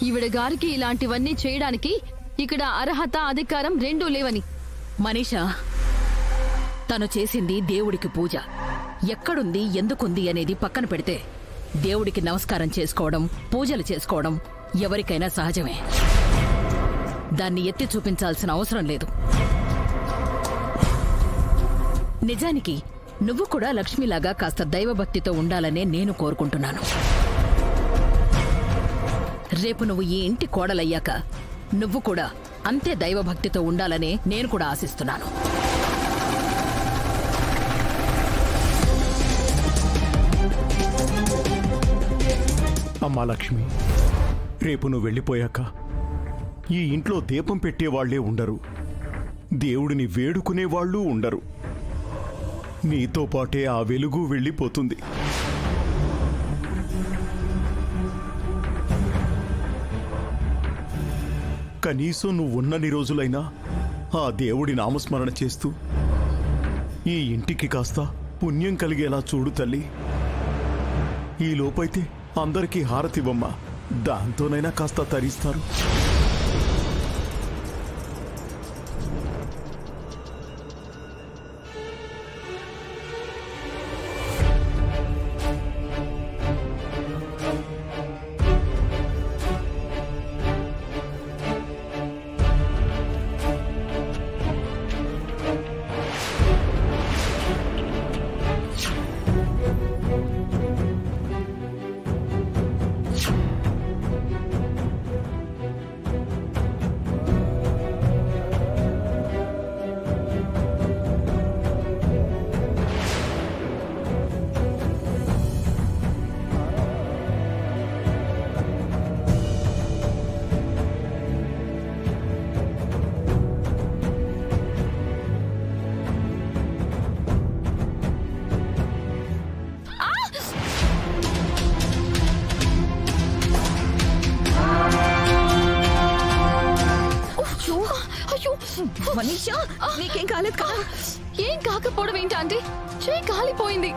ఈవిడ గారికి ఇలాంటివన్నీ చేయడానికి ఇక్కడ అర్హత అధికారం రెండూ లేవని. మనీషా, తను చేసింది దేవుడికి పూజ. ఎక్కడుంది, ఎందుకుంది అనేది పక్కన పెడితే దేవుడికి నమస్కారం చేసుకోవడం, పూజలు చేసుకోవడం ఎవరికైనా సహజమే. దాన్ని ఎత్తి చూపించాల్సిన అవసరం లేదు. నిజానికి నువ్వు కూడా లక్ష్మిలాగా కాస్త దైవభక్తితో ఉండాలనే నేను కోరుకుంటున్నాను. రేపు నువ్వు ఈ ఇంటి కోడలయ్యాక నువ్వు కూడా అంతే దైవభక్తితో ఉండాలనే నేను కూడా ఆశిస్తున్నాను. అమ్మా లక్ష్మి, రేపు నువ్వు వెళ్ళిపోయాక ఈ ఇంట్లో దీపం పెట్టేవాళ్లే ఉండరు, దేవుడిని వేడుకునేవాళ్ళు ఉండరు. నీతో పాటే ఆ వెలుగు వెళ్ళిపోతుంది. కనీసం నువ్వు ఉన్నన్ని రోజులైనా ఆ దేవుడి నామస్మరణ చేస్తూ ఈ ఇంటికి కాస్త పుణ్యం కలిగేలా చూడు తల్లి. ఈ లోపైతే అందరికీ హారతివ్వమ్మా, దాంతోనైనా కాస్త తరిస్తారు. మనీషా, నీకేం కాలేదు కదా? ఏం కాకపోవడం ఏంటి ఆంటీ? చేయి కాలిపోయింది.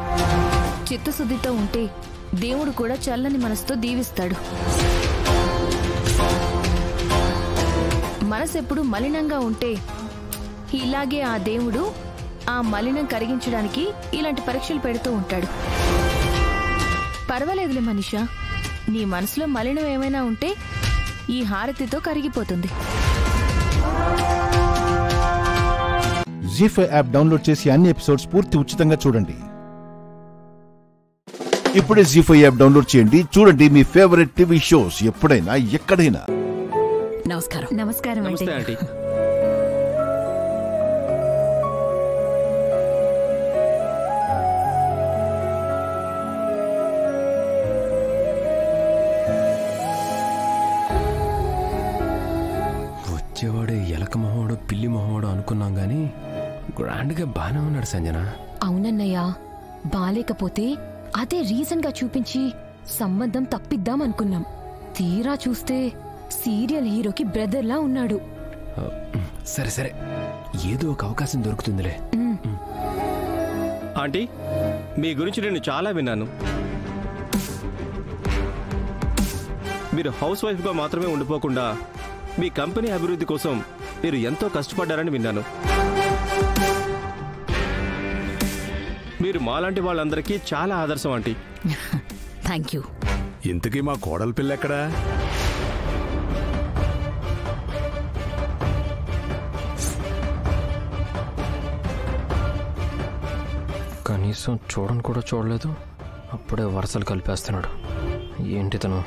చిత్తశుద్ధితో ఉంటే దేవుడు కూడా చల్లని మనసుతో దీవిస్తాడు. మనసెప్పుడు మలినంగా ఉంటే ఇలాగే ఆ దేవుడు ఆ మలినం కరిగించడానికి ఇలాంటి పరీక్షలు పెడుతూ ఉంటాడు. పర్వాలేదులే మనీషా, నీ మనసులో మలినం ఏమైనా ఉంటే ఈ హారతితో కరిగిపోతుంది. జీ5 యాప్ డౌన్లోడ్ చేసి అన్ని ఎపిసోడ్స్ పూర్తి ఉచితంగా చూడండి. ఇప్పుడే జీ5 యాప్ డౌన్లోడ్ చేయండి, చూడండి మీ ఫేవరెట్ టీవీ షోస్ ఎప్పుడైనా ఎక్కడైనా. నమస్కారం. నమస్కారం ఆంటీ. వచ్చేవాడు ఎలక మొహోడు పిల్లి మొహోడు అనుకున్నాం గాని గ్రాండ్గా బానే ఉన్నాడు సంజన. అవునన్నయ్య, బాలేకపోతే అదే రీజన్ గా చూపించి సంబంధం తప్పిద్దాం అనుకున్నాం. తీరా చూస్తే సీరియల్ హీరోకి బ్రదర్లా ఉన్నాడు. సరే సరే, ఏదో ఒక అవకాశం దొరుకుతుందిలే. ఆంటీ, మీ గురించి నేను చాలా విన్నాను. మీరు హౌస్ వైఫ్గా మాత్రమే ఉండిపోకుండా మీ కంపెనీ అభివృద్ధి కోసం మీరు ఎంతో కష్టపడ్డారని విన్నాను. మీరు మాలాంటి వాళ్ళందరికీ చాలా ఆదర్శం ఆంటీ. Thank you. ఇంతకీ మా కోడల పిల్ల ఎక్కడా? కనీసం చూడని కూడా చూడలేదు, అప్పుడే వరుసలు కలిపేస్తున్నాడు. ఏంటి తను?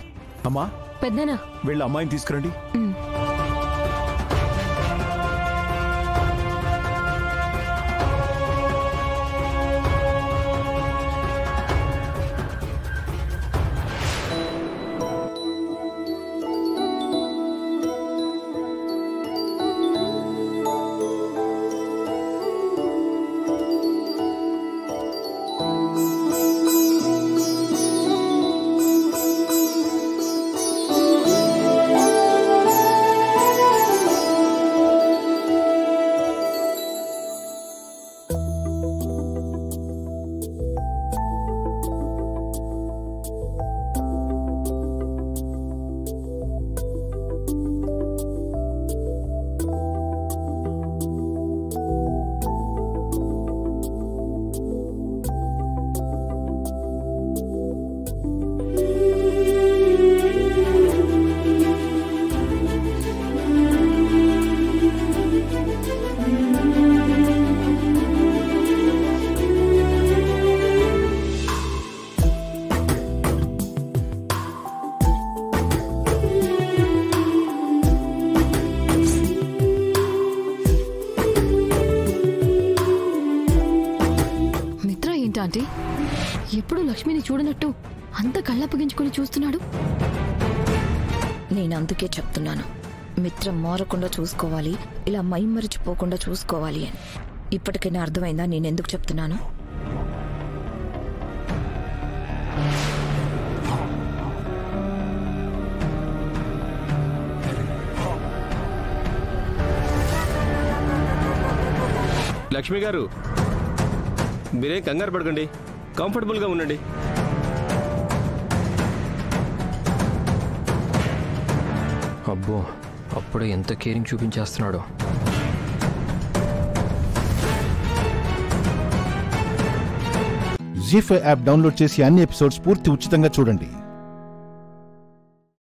అమ్మా, పెద్దనా వెళ్ళి అమ్మాయిని తీసుకురండి. ఆంటీ, ఎప్పుడు లక్ష్మిని చూడనట్టు అంత కళ్ళప్పగించుకుని చూస్తున్నాడు? నేను అందుకే చెప్తున్నాను, మిత్రం మారకుండా చూసుకోవాలి, ఇలా మైమరిచిపోకుండా చూసుకోవాలి అని. ఇప్పటికైనా అర్థమైందా నేనెందుకు చెప్తున్నాను? లక్ష్మి గారు, మీరేం కంగారు పడకండి, కంఫర్టబుల్గా ఉండండి. అబ్బో, అప్పుడే ఎంత కేరింగ్ చూపించేస్తున్నాడో. జీ5 యాప్ డౌన్లోడ్ చేసి అన్ని ఎపిసోడ్స్ పూర్తి ఉచితంగా చూడండి.